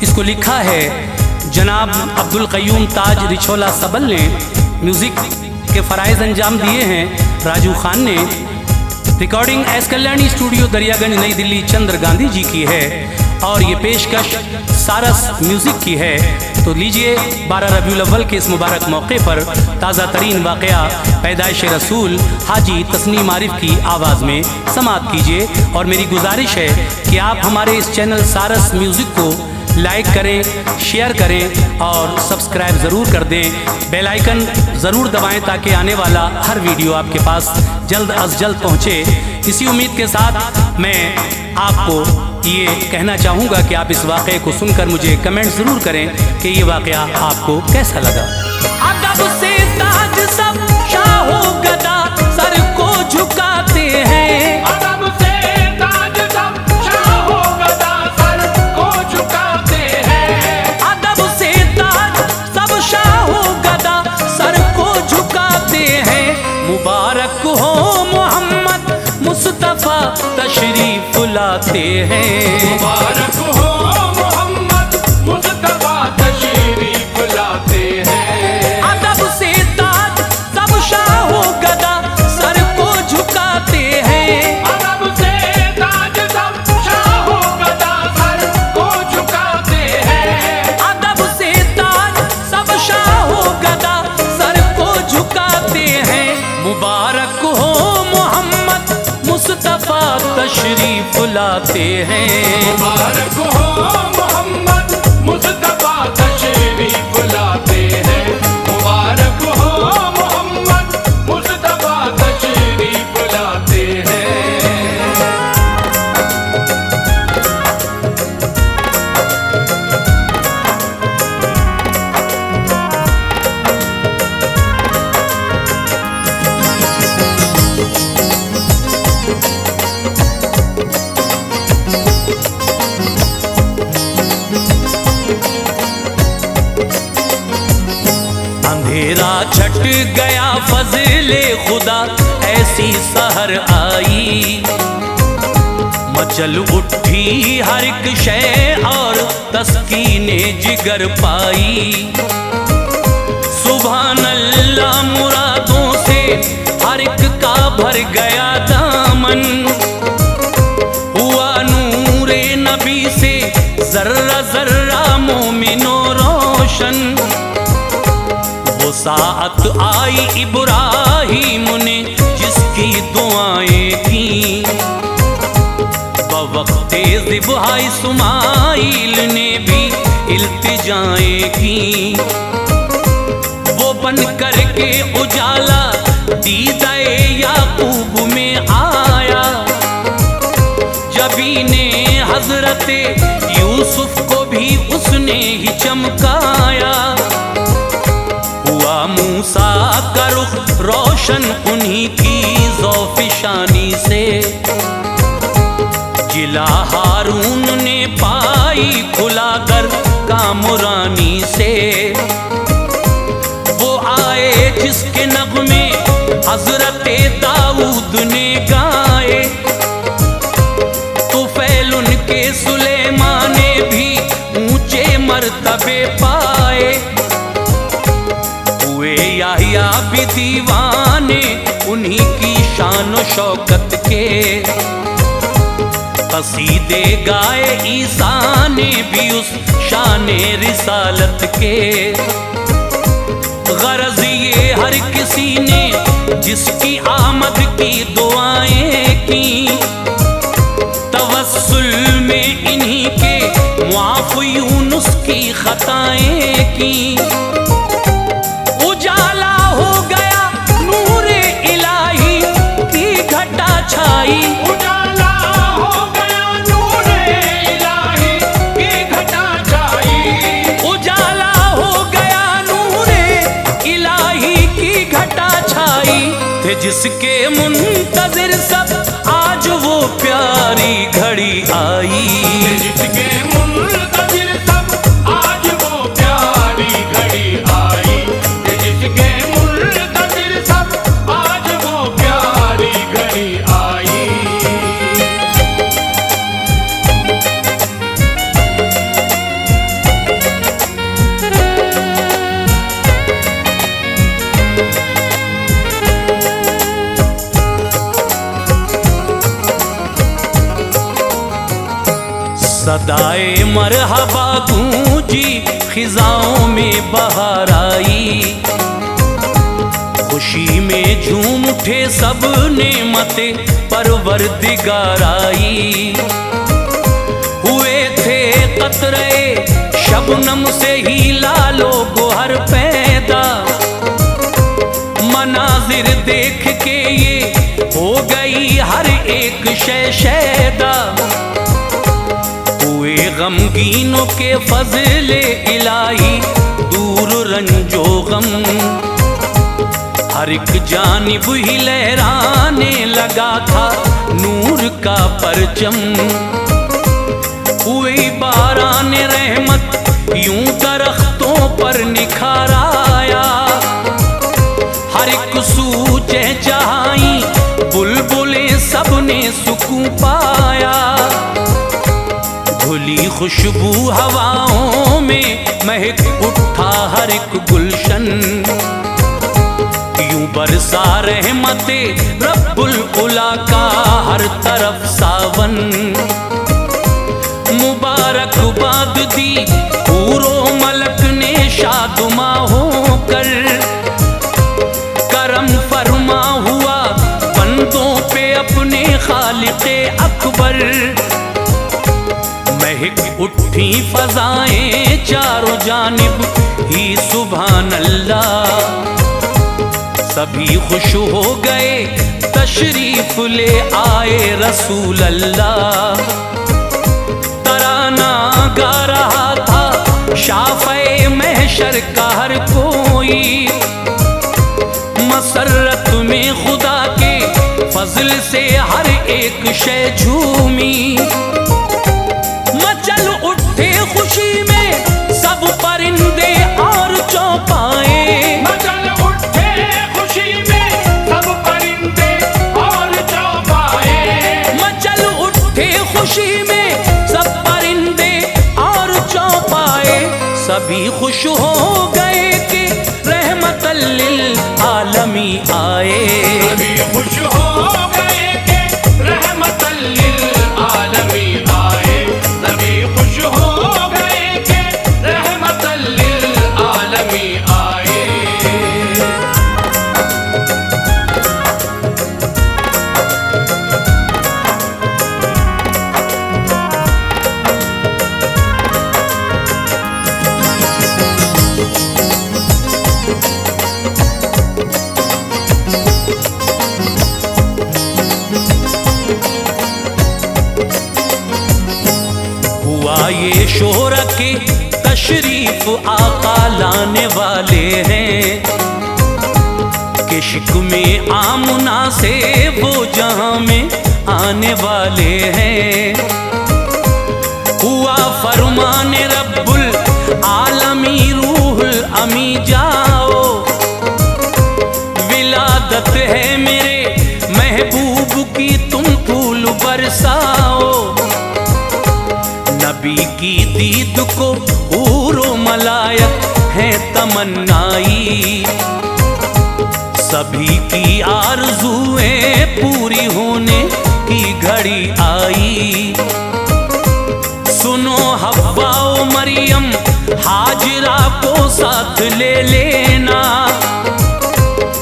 इसको लिखा है जनाब अब्दुल क़य्यूम ताज रिछोला सबल ने। म्यूज़िक के फ़राइज़ अंजाम दिए हैं राजू खान ने। Recording S Kalyani studio Daryaganj नई दिल्ली चंद्र गांधी जी की है, और ये पेशकश सारस म्यूज़िक की है। तो लीजिए, 12 रबीउल अव्वल के इस मुबारक मौके पर ताज़ा तरीन वाक़या पैदाइश रसूल हाजी तस्नीम आरिफ की आवाज़ में समाअत कीजिए। और मेरी गुजारिश है कि आप हमारे इस चैनल सारस म्यूज़िक को लाइक करें, शेयर करें और सब्सक्राइब ज़रूर कर दें। बेल आइकन ज़रूर दबाएं ताकि आने वाला हर वीडियो आपके पास जल्द अज जल्द पहुँचे। इसी उम्मीद के साथ मैं आपको ये कहना चाहूँगा कि आप इस वाक़े को सुनकर मुझे कमेंट ज़रूर करें कि ये वाक़या आपको कैसा लगा। अदब से ताज सब शाहो गदा सर को झुकाते हैं, अदब से ताज सब शाहो गदा सर को झुकाते हैं, अदब से ताज सब शाहो गदा सर को झुकाते हैं। मुबारक फुलाते हैं। मुबारक हो मोहम्मद मुस्तफा तशरीफ लाते हैं। अदब से ताज सब शाहो गदा सर को झुकाते हैं। अदब से ताज सब शाहो गदा सर को झुकाते हैं। अदब से ताज सब शाहो गदा सर को झुकाते हैं। मुबारक हो मोहम्मद मुस्तफा तशरीफ लाते हैं। मुबारक हो मोहम्मद मुस्तफा तशरीफ लाते हैं। मुबारक हो मोहम्मद मुस्तफा तशरीफ लाते हैं। अंधेरा छट गया फजले खुदा ऐसी सहर आई। मचल उठी हर एक शय और तस्कीने जिगर पाई। सुभान अल्लाह मुरादों से हर एक का भर गया दामन। हुआ नूरे नबी से जर्रा जर्रा मोमिनो रोशन। वो साअत आई इब्राहीम ने जिसकी दुआएं की। बवक्ते ज़िब्हा इस्माइल ने भी इल्तिजाएं की। वो बन करके उजाला दीदाए याकूब में आया। जबी ने हजरते यूसुफ को भी उसने ही चमकाया। हुआ मूसा का रुख रोशन उन्हीं की ज़ौफ़िशानी से। जिला हारून ने पाई खुला कर कामुरानी से। वो आए जिसके नग़्मे हज़रते दाऊद ने गाए। तुफ़ैल उनके सुलेमान ने भी ऊंचे मर्तबे पाए। हुए याहिया भी दीवाने उन्हीं की शान व शौकत के। कसीदे गाए ईसा ने भी उस शान रिसालत के। गरज ये हर किसी ने जिसकी आमद की दुआएं की। तवस्सुल में इन्हीं के मुआफ़ यूनुस की खताएं की। उजाला हो गया नूरे इलाही की घटा छाई। उजाला हो गया नूरे इलाही की घटा छाई। उजाला हो गया नूरे इलाही की घटा छाई। थे जिसके मुंतज़िर सब आज वो प्यारी घड़ी आई। जिसके मुंतज़िर सब आज वो प्यारी घड़ी आई। जिसके मुंतज़िर सब आज वो प्यारी घड़ी आई। सदाए मरहबा गूंजी खिजाओं में बहार आई। खुशी में झूम उठे सब नेमते परवरदिगार आई। हुए थे कतरे शबनम से ही लालो गोहर पैदा। मनाजिर देख के ये हो गई हर एक शय शैदा। हुए गमगीनों के फजले इलाही दूर रंजो गम। हर एक जानिब ही लहराने लगा था नूर का परचम। हुई बारान रहमत यूं दरख्तों पर निखार आया। हर एक सू चहचहाई बुलबुलें सबने सुकून पाया। खुशबू हवाओं में महक उठा हर एक गुलशन। यूं बरसा रहमते रब्बुल उला का हर तरफ सावन। मुबारकबाद दी पूरो मलक ने शादुमा होकर, करम फरमा हुआ बंदों पे अपने खालिक़े अकबर। महक उठी फजाएं चारों जानिब ही सुभान अल्लाह। सभी खुश हो गए तशरीफ ले आए रसूल अल्लाह। तराना गा रहा था शाफ़े महशर का हर कोई, मसरत में खुदा के फजल से हर एक शय झूमी। मचल उठे खुशी में सब परिंदे और चौपाए। मचल उठे खुशी में सब परिंदे और चौपाए। मचल उठे खुशी में सब परिंदे और चौपाए। सभी खुश हो गए कि रहमतल लिल आलमी आए। सभी खुश हो गए कि रहमतल लिल आलमी आए। सभी खुश हो गए कि रहमतल लिल आलमी आए। हुआ ये शोहरा के तशरीफ आका लाने वाले हैं, कि शिक में आमुना से वो जहां में आने वाले हैं। हुआ फरमाने रब्बुल आलमी रूहुल अमी जाओ। विलादत है मेरे महबूब की तुम फूल बरसाओ। नबी की दीद को हूरो मलायक है तमन्नाई। सभी की आरज़ुएं पूरी होने की घड़ी आई। सुनो हव्वा ओ मरियम हाजिरा को साथ ले लेना।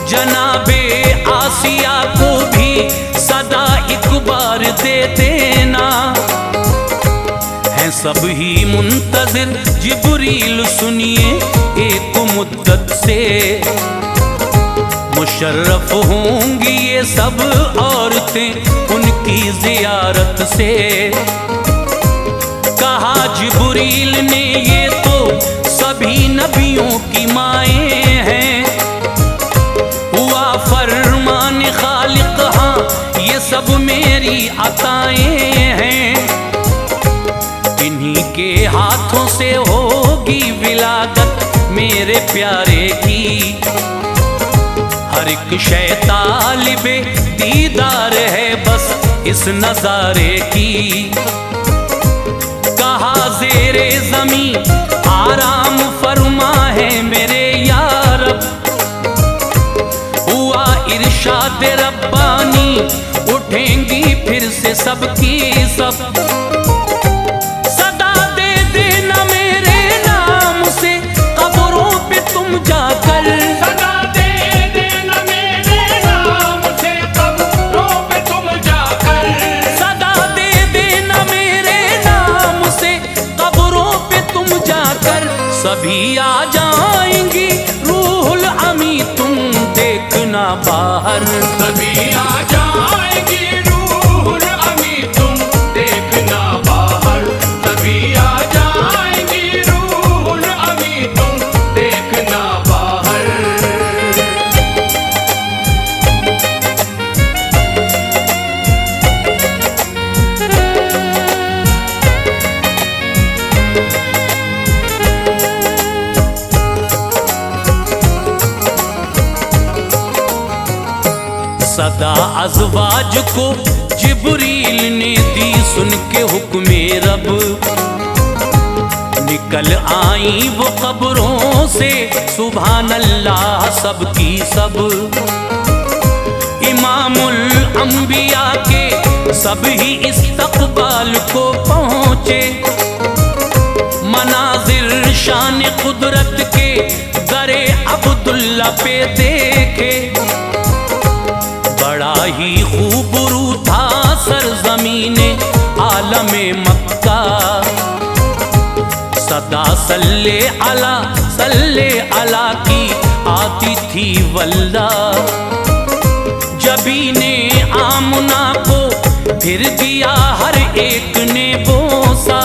जनाबे आसिया को भी सदा एक बार दे देना। हैं सब ही मुंतज़िर जिब्रील सुनिए एक मुद्दत से। मुशर्रफ होंगी ये सब औरतें उनकी ज़ियारत से। कहा जिब्रील ने ये तो सभी नबियों की माएँ हैं। हुआ फरमान खालिक हाँ ये सब मेरी अताएँ हैं। इन्हीं के हाथों से होगी विलादत मेरे प्यारे की। हर एक शै तालिबे दीदार है बस इस नजारे की। कहा ज़ेरे ज़मी आराम फरमा है मेरे यारब। हुआ इरशाद रब्बानी उठेंगी फिर से सबकी सब। सदा दे देना मेरे नाम से कब्रों पे तुम जाकर। सदा दे देना मेरे नाम से कब्रों पे तुम जाकर। सदा दे देना मेरे नाम से कब्रों पे तुम जाकर। सभी आ जाएंगी रूहुल अमी तुम देखना बाहर। सभी आ जाएंगी रूहुल अमी तुम देखना बाहर। सभी आ जाएंगी रूहुल अमी तुम देखना बाहर। सदा अज़वाज को जिब्रील ने दी सुन के हुक्मे रब। निकल आई वो कब्रों से, सुभान अल्लाह सबकी सब। इमामुल अंबिया के सब ही इस्तकबाल को पहुँचे, मनाजिर शान कुदरत के दरे अब्दुल्ला पे देखे। बड़ा ही खूबरू था सरजमीने आलमे मक्का, सदा सल्ले अला की आती थी वल्ला। जबी ने आमना को फिर दिया हर एक ने बोसा,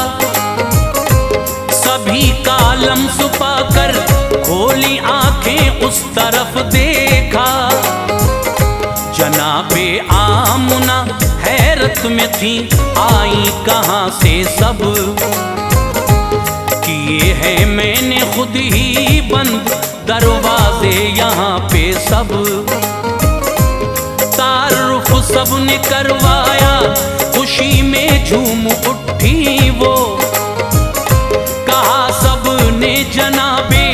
सभी कालम सुपा कर खोली आंखें उस तरफ देखा। जनाबे आमना हैरत में थी, आई कहाँ से सब, किए हैं मैंने खुद ही बंद दरवाजे यहाँ पे सब। तारुफ सब ने करवाया, खुशी में झूम उठी वो, कहा सब ने जनाबे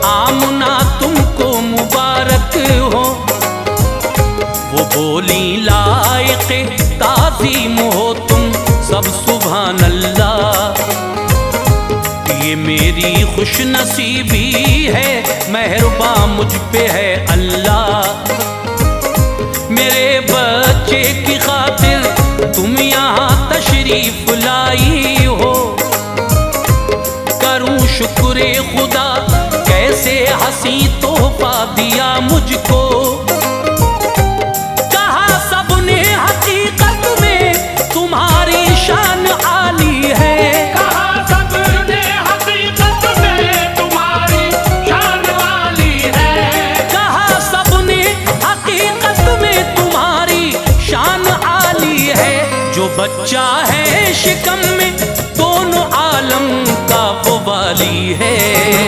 आमना तुमको मुबारक हो। वो बोली लायक़े ताज़ीम हो तुम सब सुभान अल्लाह, ये मेरी खुश नसीबी है, मेहरबा मुझ पे है अल्लाह। मेरे बच्चे की खातिर तुम यहाँ तशरीफ लाई हो, करूं शुक्र खुदा कैसे हंसी तोहफा दिया मुझको। कहा सबने हकीकत में तुम्हारी शान आली है, कहा सबने हकीकत में तुम्हारी शान वाली है। कहा सबने हकीकत में तुम्हारी शान आली है। जो बच्चा है शिकम में दोनों आलम का वो वाली है,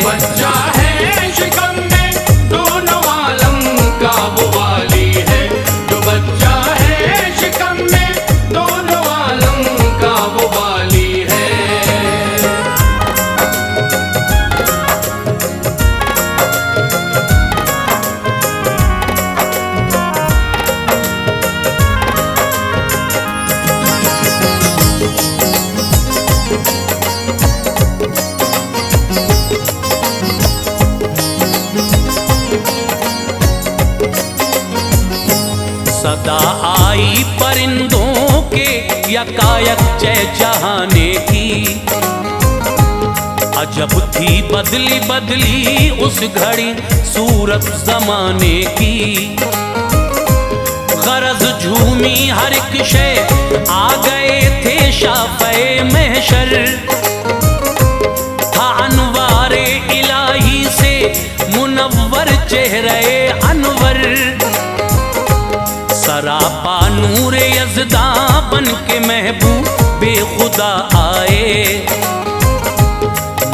बच्चा है शिकम में दोनों आलम का वो वाली है। जो बच्चा है शिकम में दोनों आलम का वो वाली है। सदा आई परिंदों के यकायक चहचहाने की, अजब थी बदली बदली उस घड़ी सूरत जमाने की। गरज झूमी हर एक शय, आ गए थे शाफ़े महशर। था अनवारे इलाही से मुनव्वर चेहरे अनवर, सरापा नूर यज़दा बन के महबूब बेखुदा आए।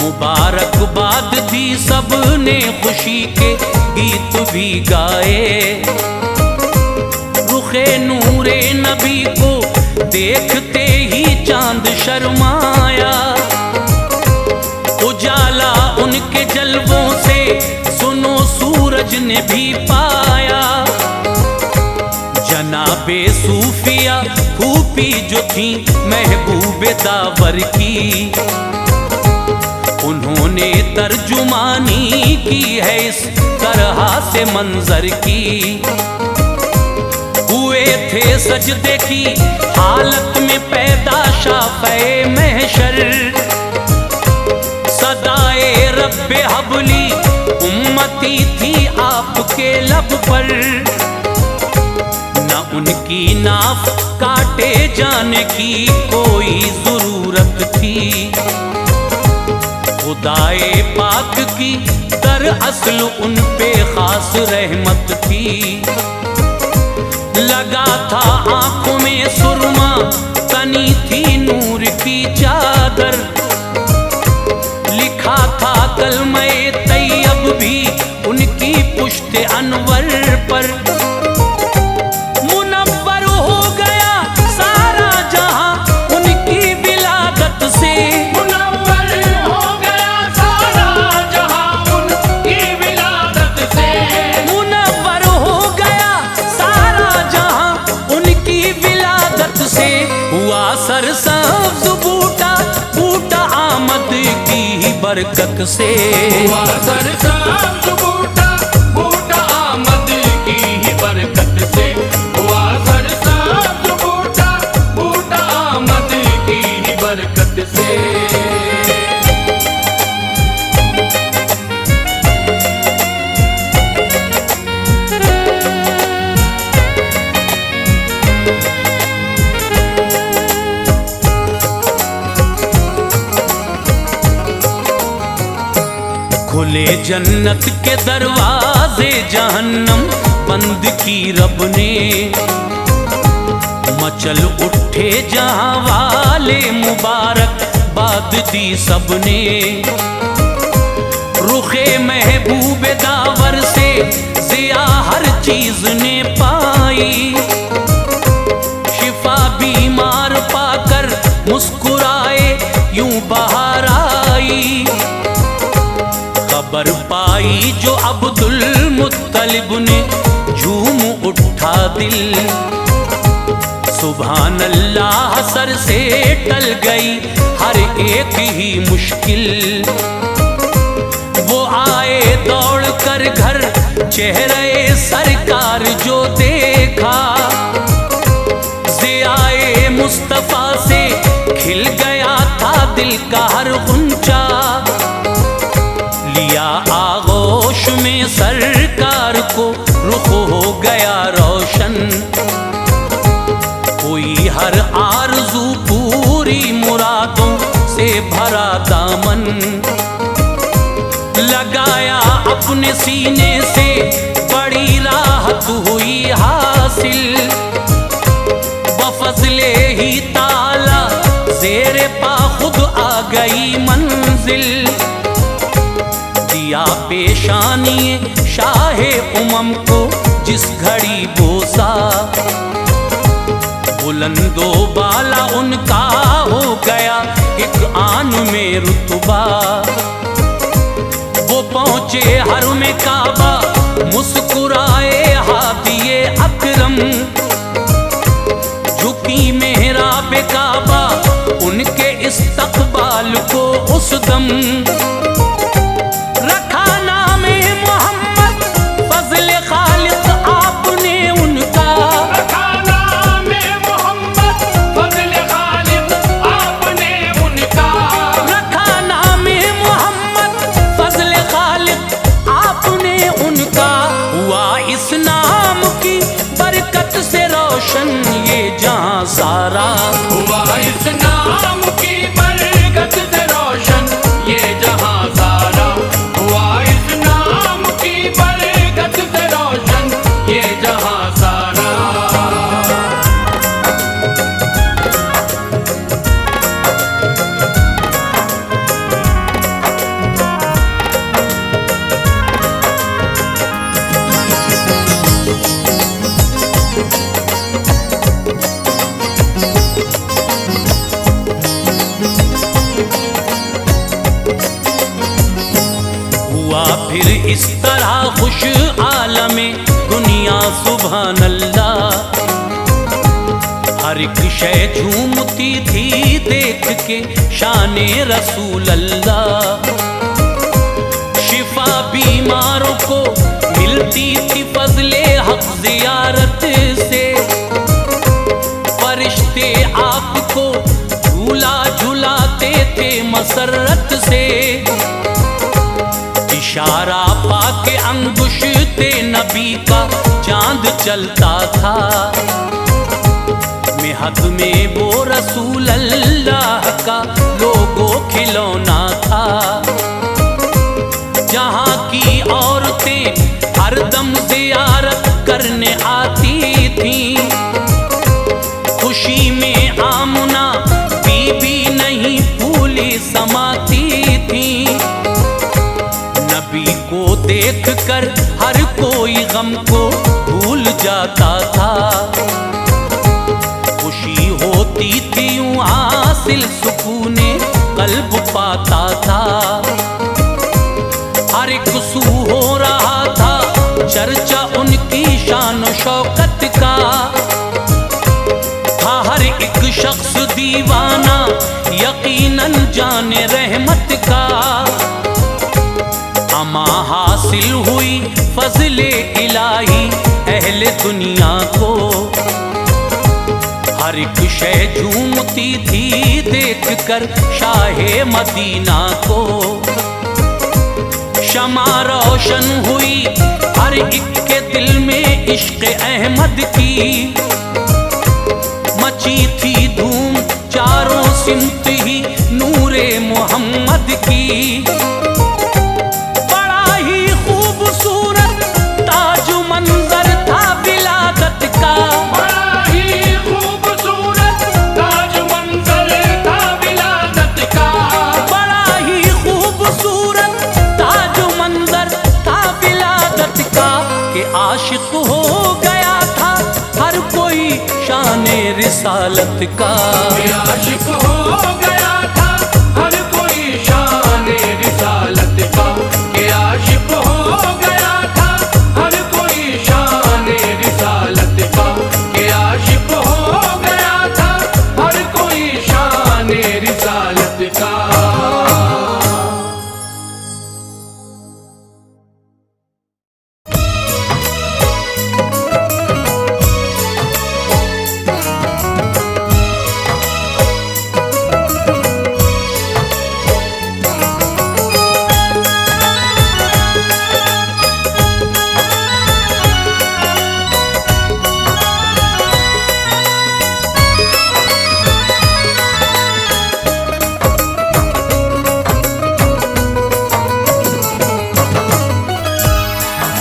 मुबारकबाद दी सबने खुशी के गीत भी गाए। रुखे नूरे नबी को देखते ही चांद शर्माया, उजाला उनके जलवों से सुनो सूरज ने भी पाया। जनाबे सूफिया फूफी जो थी महबूबे दावर की, उन्होंने तर्जुमानी की है इस तरह से मंजर की। हुए थे सजदे की हालत में पैदा शाफ़े महशर, सदाए रब्बे हबली उम्मती थी आपके लब पर। न उनकी नाफ काटे जाने की कोई जरूरत थी, खुदाए पाक की दरअसल उन पे खास रहमत थी। लगा था आंखों में सुरमा, तनी थी नूर की चादर। लिखा था कलमे तैयब भी उनकी पुश्ते अनवर पर। मुनव्वर हो गया सारा जहां उनकी विलादत से, मुनव्वर हो गया बरकत से। हुआ सरसब्ज बूटा, बूटा आमद की ही बरकत से। हुआ सरसब्ज बूटा, बूटा आमद की ही बरकत से। खुले जन्नत के दरवाजे, जहन्नम बंद की रब ने। मचल उठे जहां वाले, मुबारक बाद दी सबने। रुखे महबूब दावर से जिया हर चीज ने पाई। शिफा बीमार पाकर मुस्कुराए, यूं बहार आई। खबर पाई जो अब्दुल मुत्तलिब ने, झूम उठा दिल। सुभान अल्लाह सर से टल गई हर एक ही मुश्किल। वो आए दौड़ कर घर, चेहरे सरकार जो देखा। ज़ियाए मुस्तफा से खिल गया था दिल का हर गुंचा। लिया आगोश में सरकार को, रुख हो गया रोशन। कोई हर आरज़ू पूरी, मुरादों से भरा दामन। लगाया अपने सीने से, बड़ी राहत हुई हासिल। बफज़ले ही ताला ज़ेरे पा खुद आ गई मंजिल। दिया पेशानी शाहे उमम को जिस घड़ी बोसा। बुलंदो बाला उनका हो गया एक आन में रुतबा। वो पहुंचे हरम काबा, मुस्कुराए हादिए अकरम। झुकी मेहराब काबा, उनके इस्तकबाल को उस दम। रखा नाम मोहम्मद, फजल खालिक आपने उनका। रखा नाम मोहम्मद, फजल खालिक आपने उनका। रखा नाम मोहम्मद, फजल खालिक आपने उनका। हुआ इस नाम की बरकत से रोशन ये जहां सारा। हुआ इस नाम की बरकत से रोशन ये जहां सारा। हुआ इस नाम की बरकत से रोशन ये जहां सारा। हुआ फिर इस तरह खुश आलमे दुनिया सुभान अल्लाह। हर एक शय झूमती थी देख के शाने रसूल अल्लाह। शिफा बीमारों को मिलती थी फजले हक जियारत से। फरिश्ते आपको झूला झुलाते थे मसरत से। इशारा पाके अंगुश्ते नबी का चांद चलता था। मेहद में वो रसूल अल्लाह का लोगो खिलौना था। जहां की औरतें हरदम ज़ियारत करने आती थीं। खुशी में आमना बीबी नहीं फूली समाती थी। नबी को देखकर हर कोई गम को भूल जाता था। खुशी होती थी यूं हासिल सुकूने कल्ब पाता था। हर एक सू हो रहा था चर्चा उनकी शान शौकत का। था हर एक शख्स दीवाना यकीनन जाने रहमत का। हासिल हुई फजले इलाही अहले दुनिया को। हर एक शय झूमती थी देख कर शाहे मदीना को। शमा रोशन हुई हर एक के दिल में इश्क अहमद की। मची थी धूम चारों सिमत ही नूरे मोहम्मद की। बड़ा ही खूबसूरत ताज मंजर था विलादत का। बड़ा ही खूबसूरत ताज मंजर था विलादत का। बड़ा ही खूबसूरत ताज मंजर था विलादत का। कि आशिक हो गया था हर कोई शाने रिसालत का। आशिक हो गया था हर कोई शाने रिसालत का। के आशिक हो गया था हर कोई शाने रिसालत का। के आशिक हो गया था हर कोई शाने रिसालत का।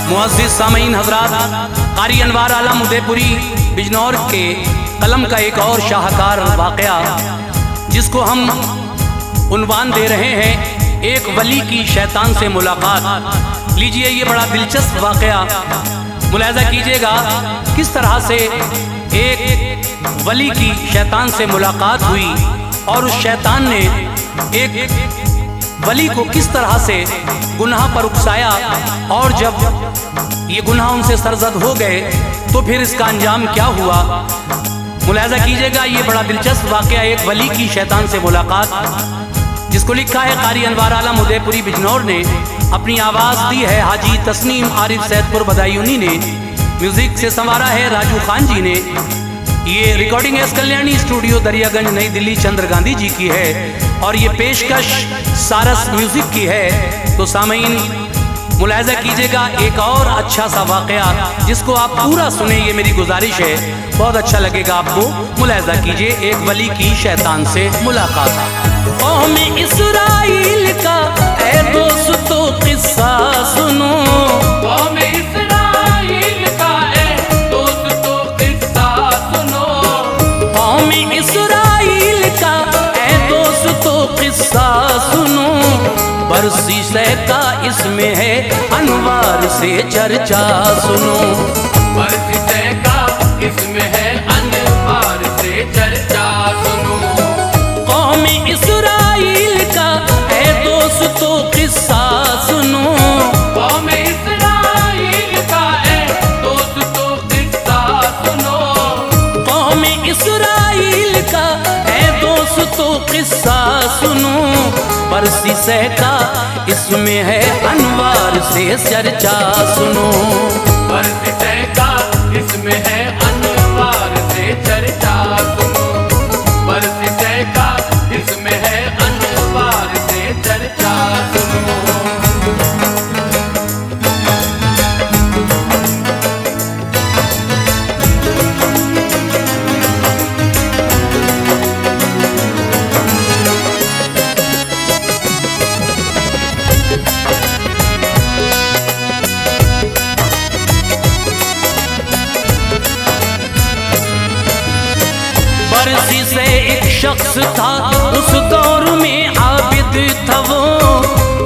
मुअज़्ज़िज़ सामीन हज़रात, क़ारी अनवार आलम उदयपुरी बिजनौर के कलम का एक और शाहकार वाक़या जिसको हम उन्वान दे रहे हैं एक वली की शैतान से मुलाकात। लीजिए, ये बड़ा दिलचस्प वाक़या मुलाहिज़ा कीजिएगा किस तरह से एक वली की शैतान से मुलाकात हुई और उस शैतान ने एक वली को किस तरह से गुनाह पर उकसाया और जब ये गुनाह उनसे सरजद हो गए तो फिर इसका अंजाम क्या हुआ। मुलाहिज़ा कीजिएगा, ये बड़ा दिलचस्प वाक़या एक वली की शैतान से मुलाकात जिसको लिखा है क़ारी अनवार आलम उदयपुरी बिजनौर ने। अपनी आवाज़ दी है हाजी तस्नीम आरिफ सैदपुर बदायूनी ने। म्यूज़िक से संवारा है राजू खान जी ने। ये recording S Kalyani studio Daryaganj नई दिल्ली चंद्र गांधी जी की है और ये पेशकश सारस म्यूजिक की है। तो सामीन मुलाहिज़ा कीजिएगा एक और अच्छा सा वाक़या जिसको आप पूरा सुने, ये मेरी गुजारिश है, बहुत अच्छा लगेगा आपको। मुलाहिज़ा कीजिए एक वली की शैतान से मुलाकात। कौम इस्राइल का ऐ दोस्तों किस्सा सुनो। कौम इस्राइल का ऐ दोस्तों किस्सा सुनो। कौम इस्राइल का ऐ दोस्तों किस्सा सुनो। बरसी से का इसमें है अनवार से चर्चा सुनो। बरसी से का इसमें है अनवार से चर्चा सुनो। कौम इस्राइल का ऐ दोस्तों किस्सा सुनो। कौम इस्राइल का ऐ दोस्तों किस्सा सुनो। कौम इस्राइल का ऐ दोस्तों किस्सा सुनो। बरसी से का इसमें है अनवार से चर्चा सुनो। बरसी से का इसमें है अनवार से चर्चा सुनो। बरसी से का इसमें है अनवार से चर्चा सुनो। बरसी से एक शख्स था उस दौर में आबिद था वो।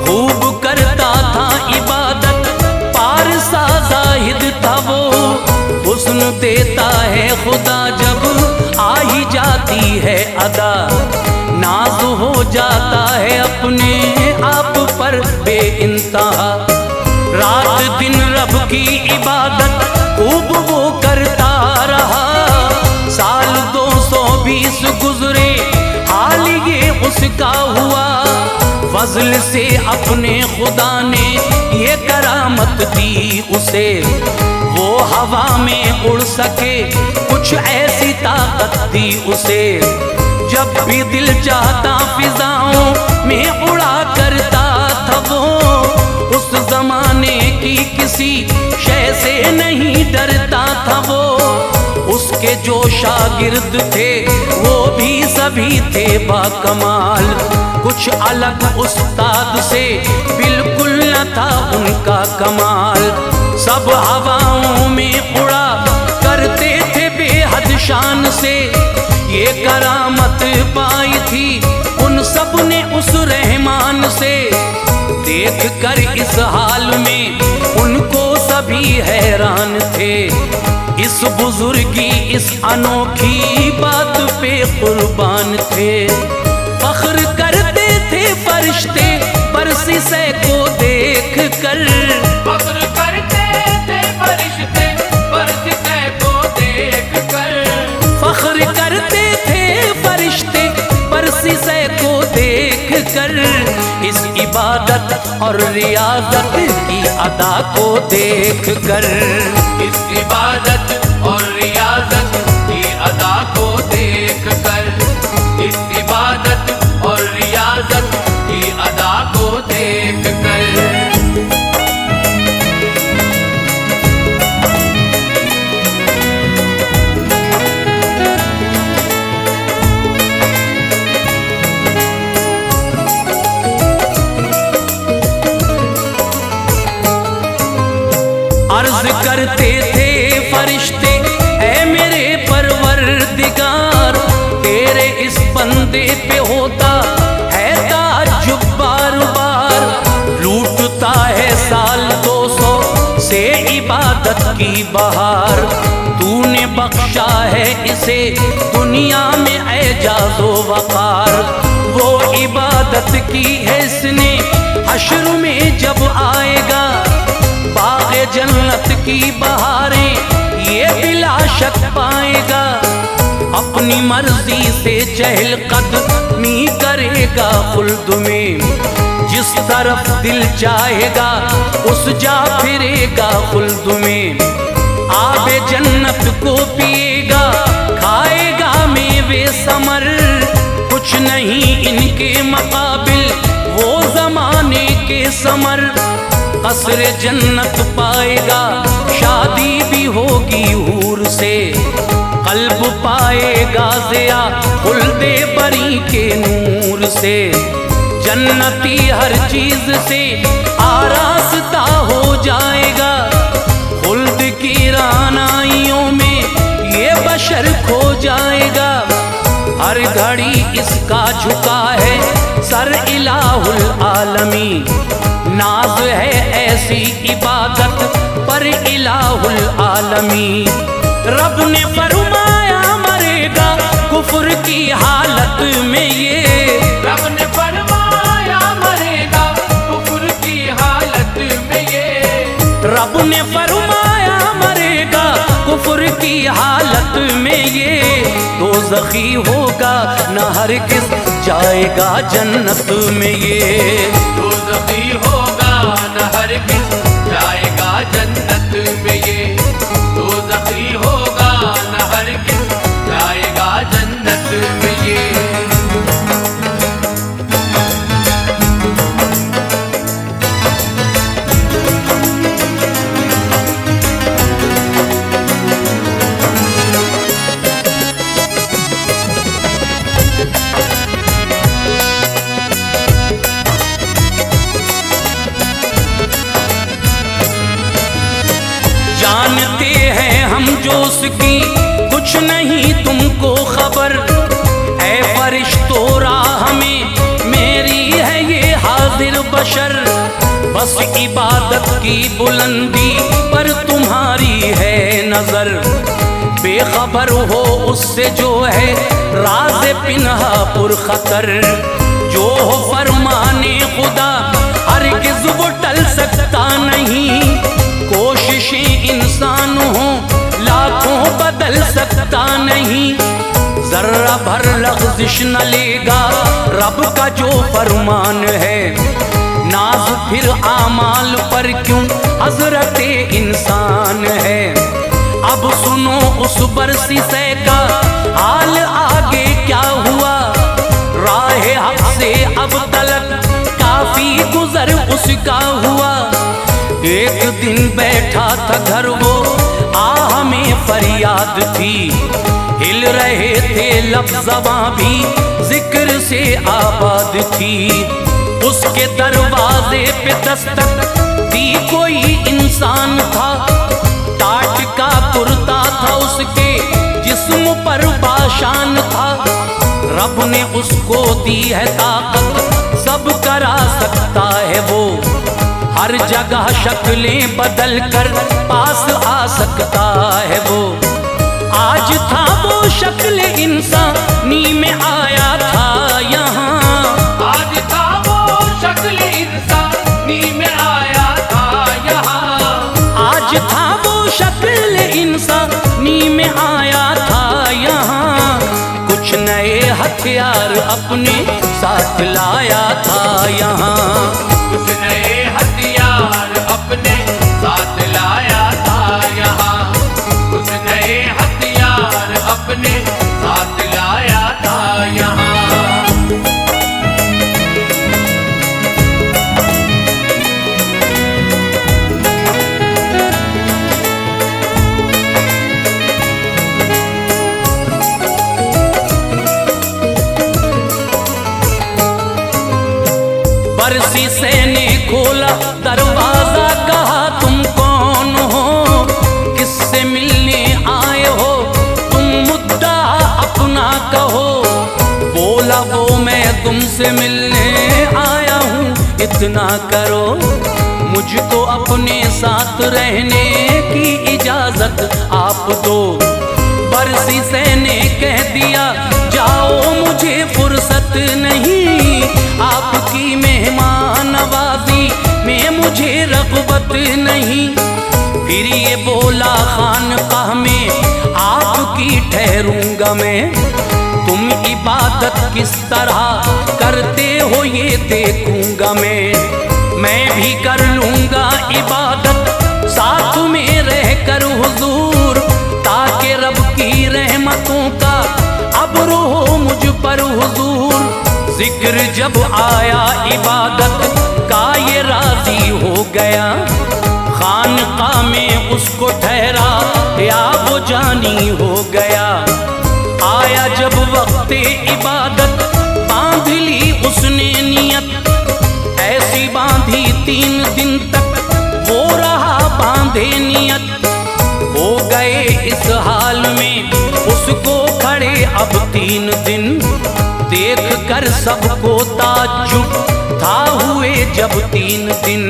खूब करता था इबादत पारसा जाहिद था वो। हुस्न देता है खुदा जब आ ही जाती है अदा। नाज हो जाता है अपने आप पर बेइंतहा। रात दिन रब की इबादत खूब वो करता रहा। साल 220 गुजरे हाल ये उसका हुआ। फजल से अपने खुदा ने ये करा करामत दी उसे, वो हवा में उड़ सके कुछ ऐसी ताकत दी उसे। जब भी दिल चाहता फिजाओं में उड़ा करता था वो, उस जमाने की किसी शय से नहीं डरता था वो। उसके जो शागिर्द थे वो भी सभी थे बाकमाल, कुछ अलग उस्ताद से बिल्कुल न था उनका कमाल। सब हवाओं में उड़ा करते थे बेहद शान से, ये करामत पाई थी उन सब ने उस रहमान से। देख कर इस हाल में उनको सभी हैरान थे, इस बुजुर्गी इस अनोखी बात पे कुर्बान थे। फख्र करते थे फरिश्ते बरसिसे को देख कर, फख्र करते थे फरिश्ते बरसिसे को देख कर, फख्र करते थे फरिश्ते बरसिसे को देख कर। इस इबादत और रियाजत की अदा को देख कर, इस इबादत और रियाजत की अदा को देख कर, इस इबादत और रियाजत की अदा को देख कर। अर्ज करते थे फरिश्ते ऐ मेरे परवरदिगार, तेरे इस बंदे पे होता है ताज्जुब बार बार। लूटता है साल 200 से इबादत की बहार, तूने बख्शा है इसे दुनिया में एजाज़ो वक़ार। वो इबादत की है इसने हश्र में जब आएगा, बाग़े जन्नत की बहारें ये बिला शक पाएगा। अपनी मर्जी से चहल कदमी करेगा खुल्द में, जिस तरफ दिल चाहेगा उस जा फिरेगा खुल्द में। आबे जन्नत को पिएगा खाएगा मेवे समर, कुछ नहीं इनके मुकाबिल वो जमाने के समर। कसरे जन्नत पाएगा शादी भी होगी हूर से, कल्ब पाएगा ज़िया खुल्दे बरी के नूर से। जन्नती हर चीज से आरास्ता हो जाएगा, खुल्द की रानाइयों में ये बशर खो जाएगा। हर घड़ी इसका झुका है सर इलाहुल आलमी, नाज है ऐसी इबादत पर इलाहुल आलमी। रब ने फरमाया मरेगा कुफ्र की हालत में ये, रब ने फरमाया मरेगा कुफ्र की हालत में ये, रब ने फरमाया मरेगा कुफ्र की हालत में ये। दोज़खी होगा न हरगिज़ जाएगा जन्नत में ये, दोज़खी होगा न हरगिज़ जाएगा जन्नत में ये, दोज़खी होगा न हरगिज़ जाएगा जन्नत में ये। जानते हैं हम जो उसकी कुछ नहीं तुमको खबर, ऐ फरिश्तों राह में मेरी है ये हाजिर बशर। बस इबादत की बुलंदी पर तुम्हारी है नजर, बेखबर हो उससे जो है राज पिन्हा पुरखतर। जो हो फरमाने खुदा हरगिज़ वो टल सकता नहीं, कोशिशें इंसान हो लाखों बदल सकता नहीं। जर्रा भर लग़ज़िश न लेगा रब का जो फरमान है, नाज फिर आमाल पर क्यों हजरत इंसान है। अब सुनो उस बरसी से का हाल आगे क्या हुआ। राह हक से अब तलक काफी गुजर उसका हुआ। एक दिन बैठा था घर वो आह में फरियाद थी। हिल रहे थे लब ज़बां भी जिक्र से आबाद थी। उसके दरवाजे पे दस्तक दी कोई इंसान था। टाट का कुर्ता था उसके जिस्म पर बाशान था। रब ने उसको दी है ताकत सब करा सकता है वो। हर जगह शक्लें बदल कर पास आ सकता है वो। आज था वो शक्ल इंसानी में आया था यहाँ। आज था वो शक्ल इंसानी में आया था यहाँ। आज था वो शक्ल इंसानी में आया था यहाँ। कुछ नए हथियार अपने साथ लाया था यहाँ। कुछ नए हथियार अपने साथ लाया था यहाँ। कुछ नए हथियार अपने साथ लाया था यहाँ। बरसी से ने खोला दरवाजा, कहा तुम कौन हो, किससे मिलने आए हो, तुम मुद्दा अपना कहो। बोला वो मैं तुमसे मिलने आया हूँ, इतना करो मुझको अपने साथ रहने की इजाजत आप दो। बरसी से ने कह दिया जाओ मुझे फुर्सत नहीं, आपकी मेहमान नवाजी में मुझे रग़बत नहीं। फिर ये बोला खानकाह में आपकी ठहरूंगा मैं, तुम इबादत किस तरह करते हो ये देखूंगा मैं भी कर लूंगा इबादत साथ में रहकर हुजूर, ताकि रब की रहमतों का अब्र हो मुझ पर हुजूर। जिक्र जब आया इबादत का ये राजी हो गया, खानकाह में उसको ठहरा या वो जानी हो गया। आया जब वक्त इबादत बांध ली उसने नियत, ऐसी बांधी 3 दिन तक वो रहा बांधे नियत। हो गए इस हाल में उसको खड़े अब 3 दिन, देख कर सबको ताज्जुब था हुए जब 3 दिन।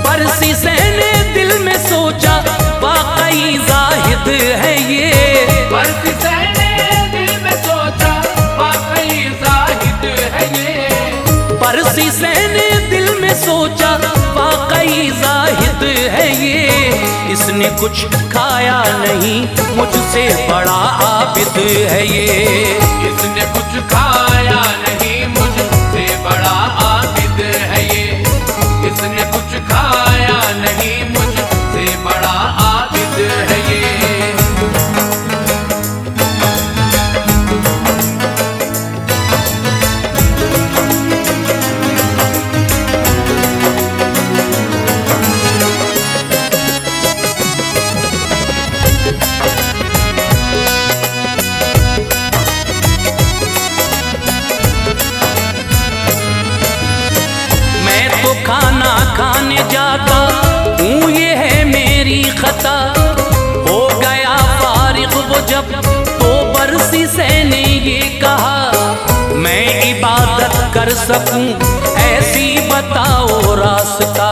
बरसी से ने दिल में सोचा वाकई जाहिद है ये, बरसी से ने दिल में सोचा वाकई जाहिद है ये। बरसी से ने दिल में सोचा वाकई जाहिद है ये। इसने कुछ खाया नहीं मुझसे बड़ा आबिद है ये। इसने कुछ खाया नहीं मुझसे बड़ा आबिद है ये। इसने कुछ खाया नहीं मुझसे बड़ा आबिद है ये। खाना खाने जाता हूँ ये है मेरी खता। हो गया फारिग वो जब तो बरसी से ने ये कहा, मैं इबादत कर सकूं ऐसी बताओ रास्ता।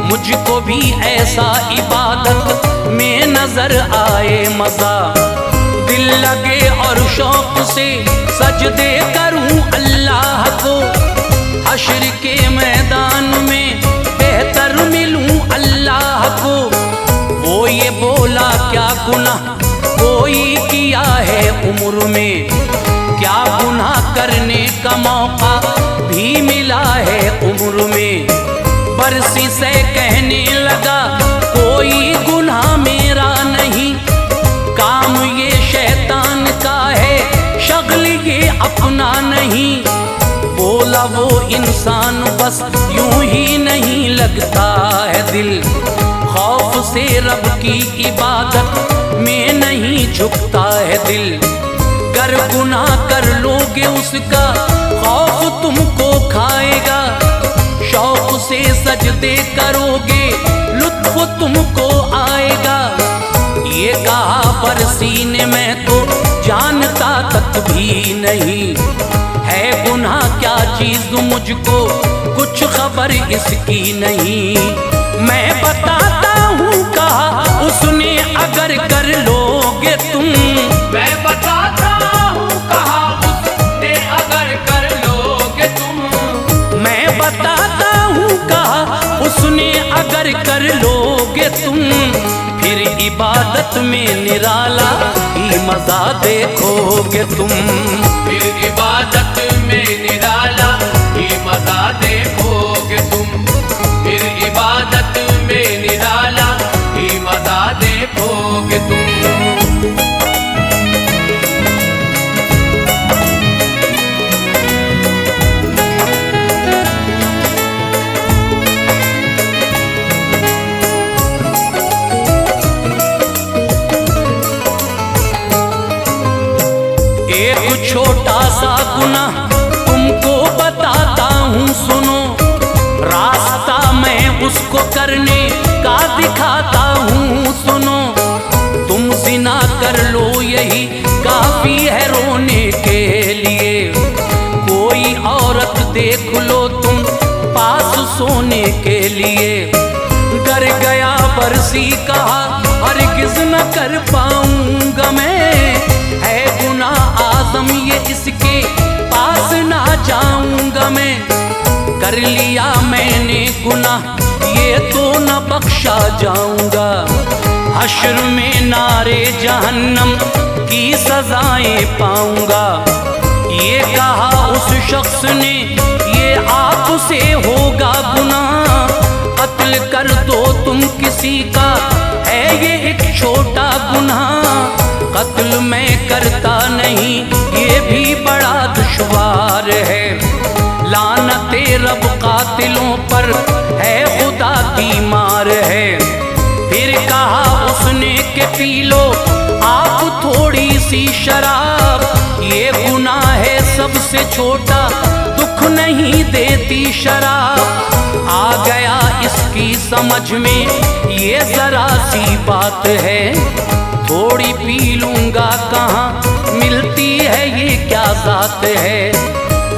मुझको भी ऐसा इबादत में नजर आए मजा, दिल लगे और शौक से सजदे करूं अल्लाह को। हश्र के मैदान में बेहतर मिलूं अल्लाह को। वो ये बोला क्या गुनाह कोई किया है उम्र में, क्या गुनाह करने का मौका भी मिला है उम्र में। अपना नहीं, बोला वो इंसान बस यूं ही नहीं लगता है दिल। खौफ से रब की इबादत में नहीं झुकता है दिल। गर गुनाह कर लोगे उसका खौफ तुमको खाएगा, शौक से सजदे करोगे लुत्फ तुमको आएगा। ये कहा पर सीने में तो जानता तक भी नहीं, है गुनाह क्या चीज मुझको कुछ खबर इसकी नहीं। मैं बताता हूँ कहा उसने अगर कर लोगे तुम, मैं बताता हूँ कहा उसने अगर कर लोगे तुम। मैं बताता हूँ कहा उसने अगर कर लोगे तुम, फिर इबादत में निराला ही मजा देखोगे तुम। फिर इबादत में निराला ही मजा देखोगे तुम। फिर इबादत में निराला ही मजा देखोगे तुम। एक छोटा सा गुनाह तुमको बताता हूँ सुनो, रास्ता मैं उसको करने का दिखाता हूँ सुनो। तुम जिना कर लो यही काफी है रोने के लिए, कोई औरत देख लो तुम पास सोने के लिए। डर गया बरसी कहा हरगिज़ न कर पाऊंगा मैं, है गुनाह आज़म ये इसके पास ना जाऊंगा मैं। कर लिया मैंने गुनाह ये तो न बख्शा जाऊंगा, हश्र में नारे जहन्नम की सजाएं पाऊंगा। ये कहा उस शख्स ने ये आपसे होगा गुनाह, कत्ल कर दो तुम किसी का है ये एक छोटा गुनाह। कत्ल मैं करता नहीं ये भी बड़ा दुश्वार है, लानते रब कातिलों पर है खुदा की मार है। फिर कहा उसने के पी लो आप थोड़ी सी शराब, ये गुनाह है सबसे छोटा दुख नहीं देती शराब। आ गया इसकी समझ में ये जरा सी बात है, थोड़ी पी लूंगा कहाँ मिलती है ये क्या जात है।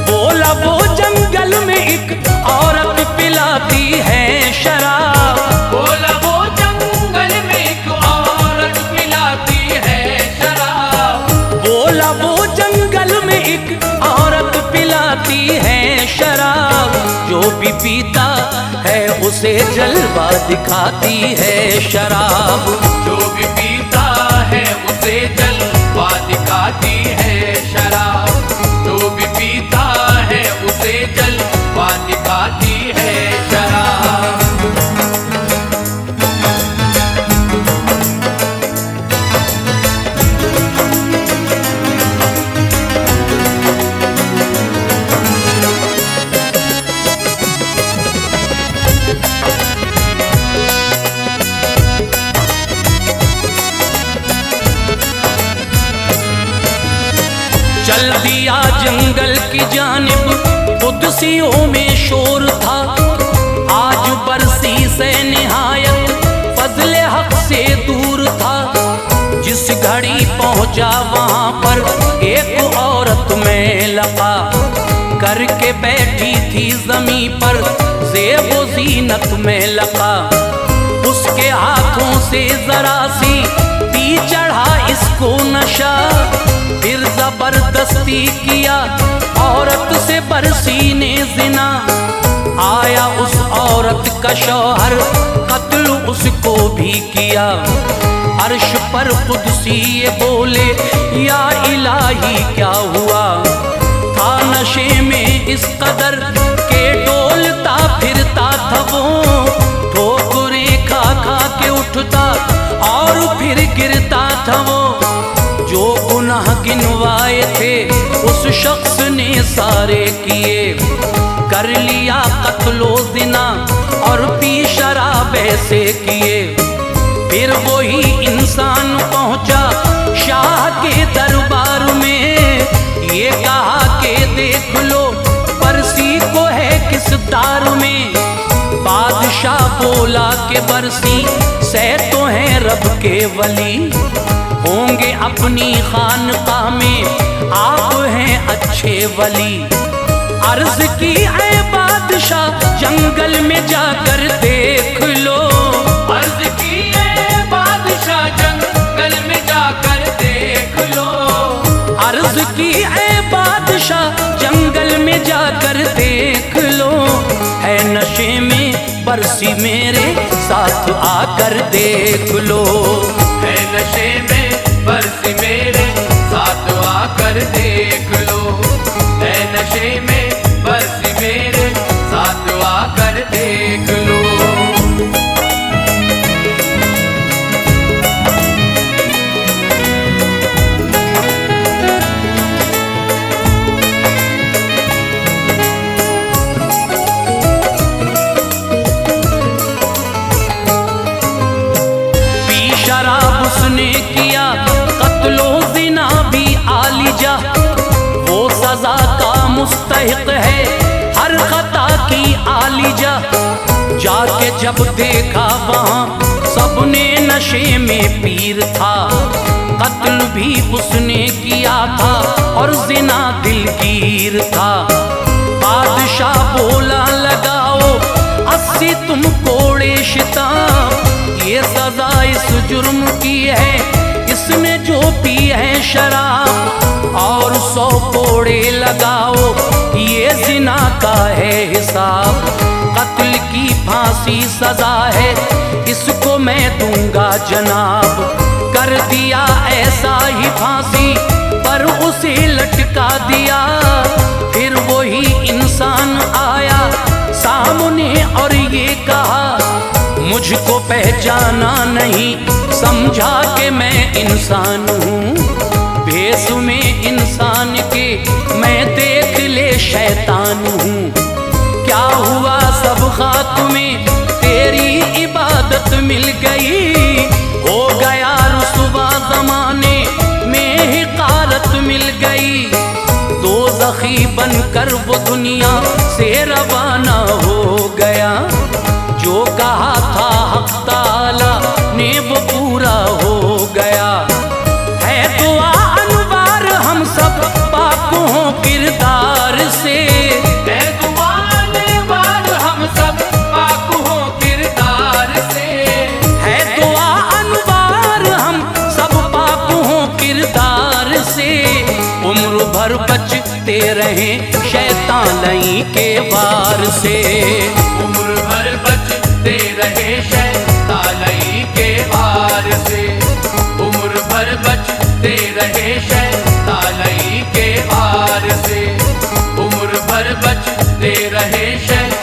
बोला वो जंगल में एक औरत पिलाती है शराब, बोला वो जंगल में एक औरत पिलाती है शराब। बोला वो जंगल में एक औरत पिलाती है शराब, जो भी पीता है उसे जलवा दिखाती है शराब। जो भी पीता है उसे जलवा दिखाती है शराब। जो भी पीता है उसे जलवा दिखाती है शराब। चल दिया जंगल की जानिब, कुदसियों में शोर था। आज बरसी से निहायत फजले हक से दूर था। जिस घड़ी पहुंचा वहां पर एक औरत में लगा, करके बैठी थी जमी पर ज़ेबो ज़ीनत में लगा। उसके हाथों से जरा सी पी चढ़ा इसको नशा, फिर जबरदस्ती किया औरत से बरसी ने जिना। आया उस औरत का शौहर कत्ल उसको भी किया। अर्श पर कुदसी ये बोले या इलाही क्या हुआ। था नशे में इस कदर के डोलता फिरता था वो, ठोकरें खा खा के उठता और फिर गिरता था वो। जो गुनाह गुनाह गिनवाए थे उस शख्स ने सारे किए। कर लिया कत्लो ज़िना और पी शराब ऐसे किए। फिर वही इंसान पहुंचा शाह के दरबार में, ये कहा कि देख लो बरसी को है किस दार में। बादशाह बोला कि बरसी से तो हैं रब के वली, होंगे अपनी खानकाह में आप हैं अच्छे वली। अर्ज की ऐ बादशाह जंगल में जाकर देख लो, अर्ज की है बादशाह जंगल में जाकर देख लो। अर्ज की ऐ बादशाह जंगल में जाकर देख लो। है नशे में बरसी मेरे साथ आकर देख लो। है नशे में बरसी मेरे साथ आकर देख लो। है नशे में बरसी मेरे साथ आकर देख लो। उसने किया कत्लो ज़िना भी आलिजा, वो सजा का मुस्तहिक है हर खता की आलिजा। जाके जब देखा वहाँ सबने नशे में पीर था, कत्ल भी उसने किया था और ज़िना दिलगीर था। बादशाह बोला लगाओ 80 तुम कोड़े शिताब, ये सजा इस जुर्म की है इसने जो पी है शराब। और 100 कोड़े लगाओ ये ज़िना का है हिसाब। कत्ल की फांसी सजा है इसको मैं दूंगा जनाब। कर दिया ऐसा ही फांसी पर उसे लटका दिया। फिर वही इंसान आया सामने और ये कहा मुझको पहचाना नहीं, समझा कि मैं इंसान हूँ। भेष में इंसान के मैं देख ले शैतान हूँ। क्या हुआ सब खाक में तेरी इबादत मिल गई, हो गया रुसवा ज़माने में हिकारत मिल गई। दोज़खी बनकर वो दुनिया से रवाना हो गया, जो कहा था हक़ ताला ने वो पूरा हो गया। है दुआ अनवार हम सब पाक हों किरदार से, है दुआ अनवार हम सब पाक हों किरदार से। है दुआ अनवार हम सब पाक हों किरदार से। उम्र भर बचते रहें शैतानी के वार से, उम्र भर बचते रहे शैतानी के वार से। उम्र भर बचते रहे शैतानी के वार से। उम्र भर बचते रहे शैतानी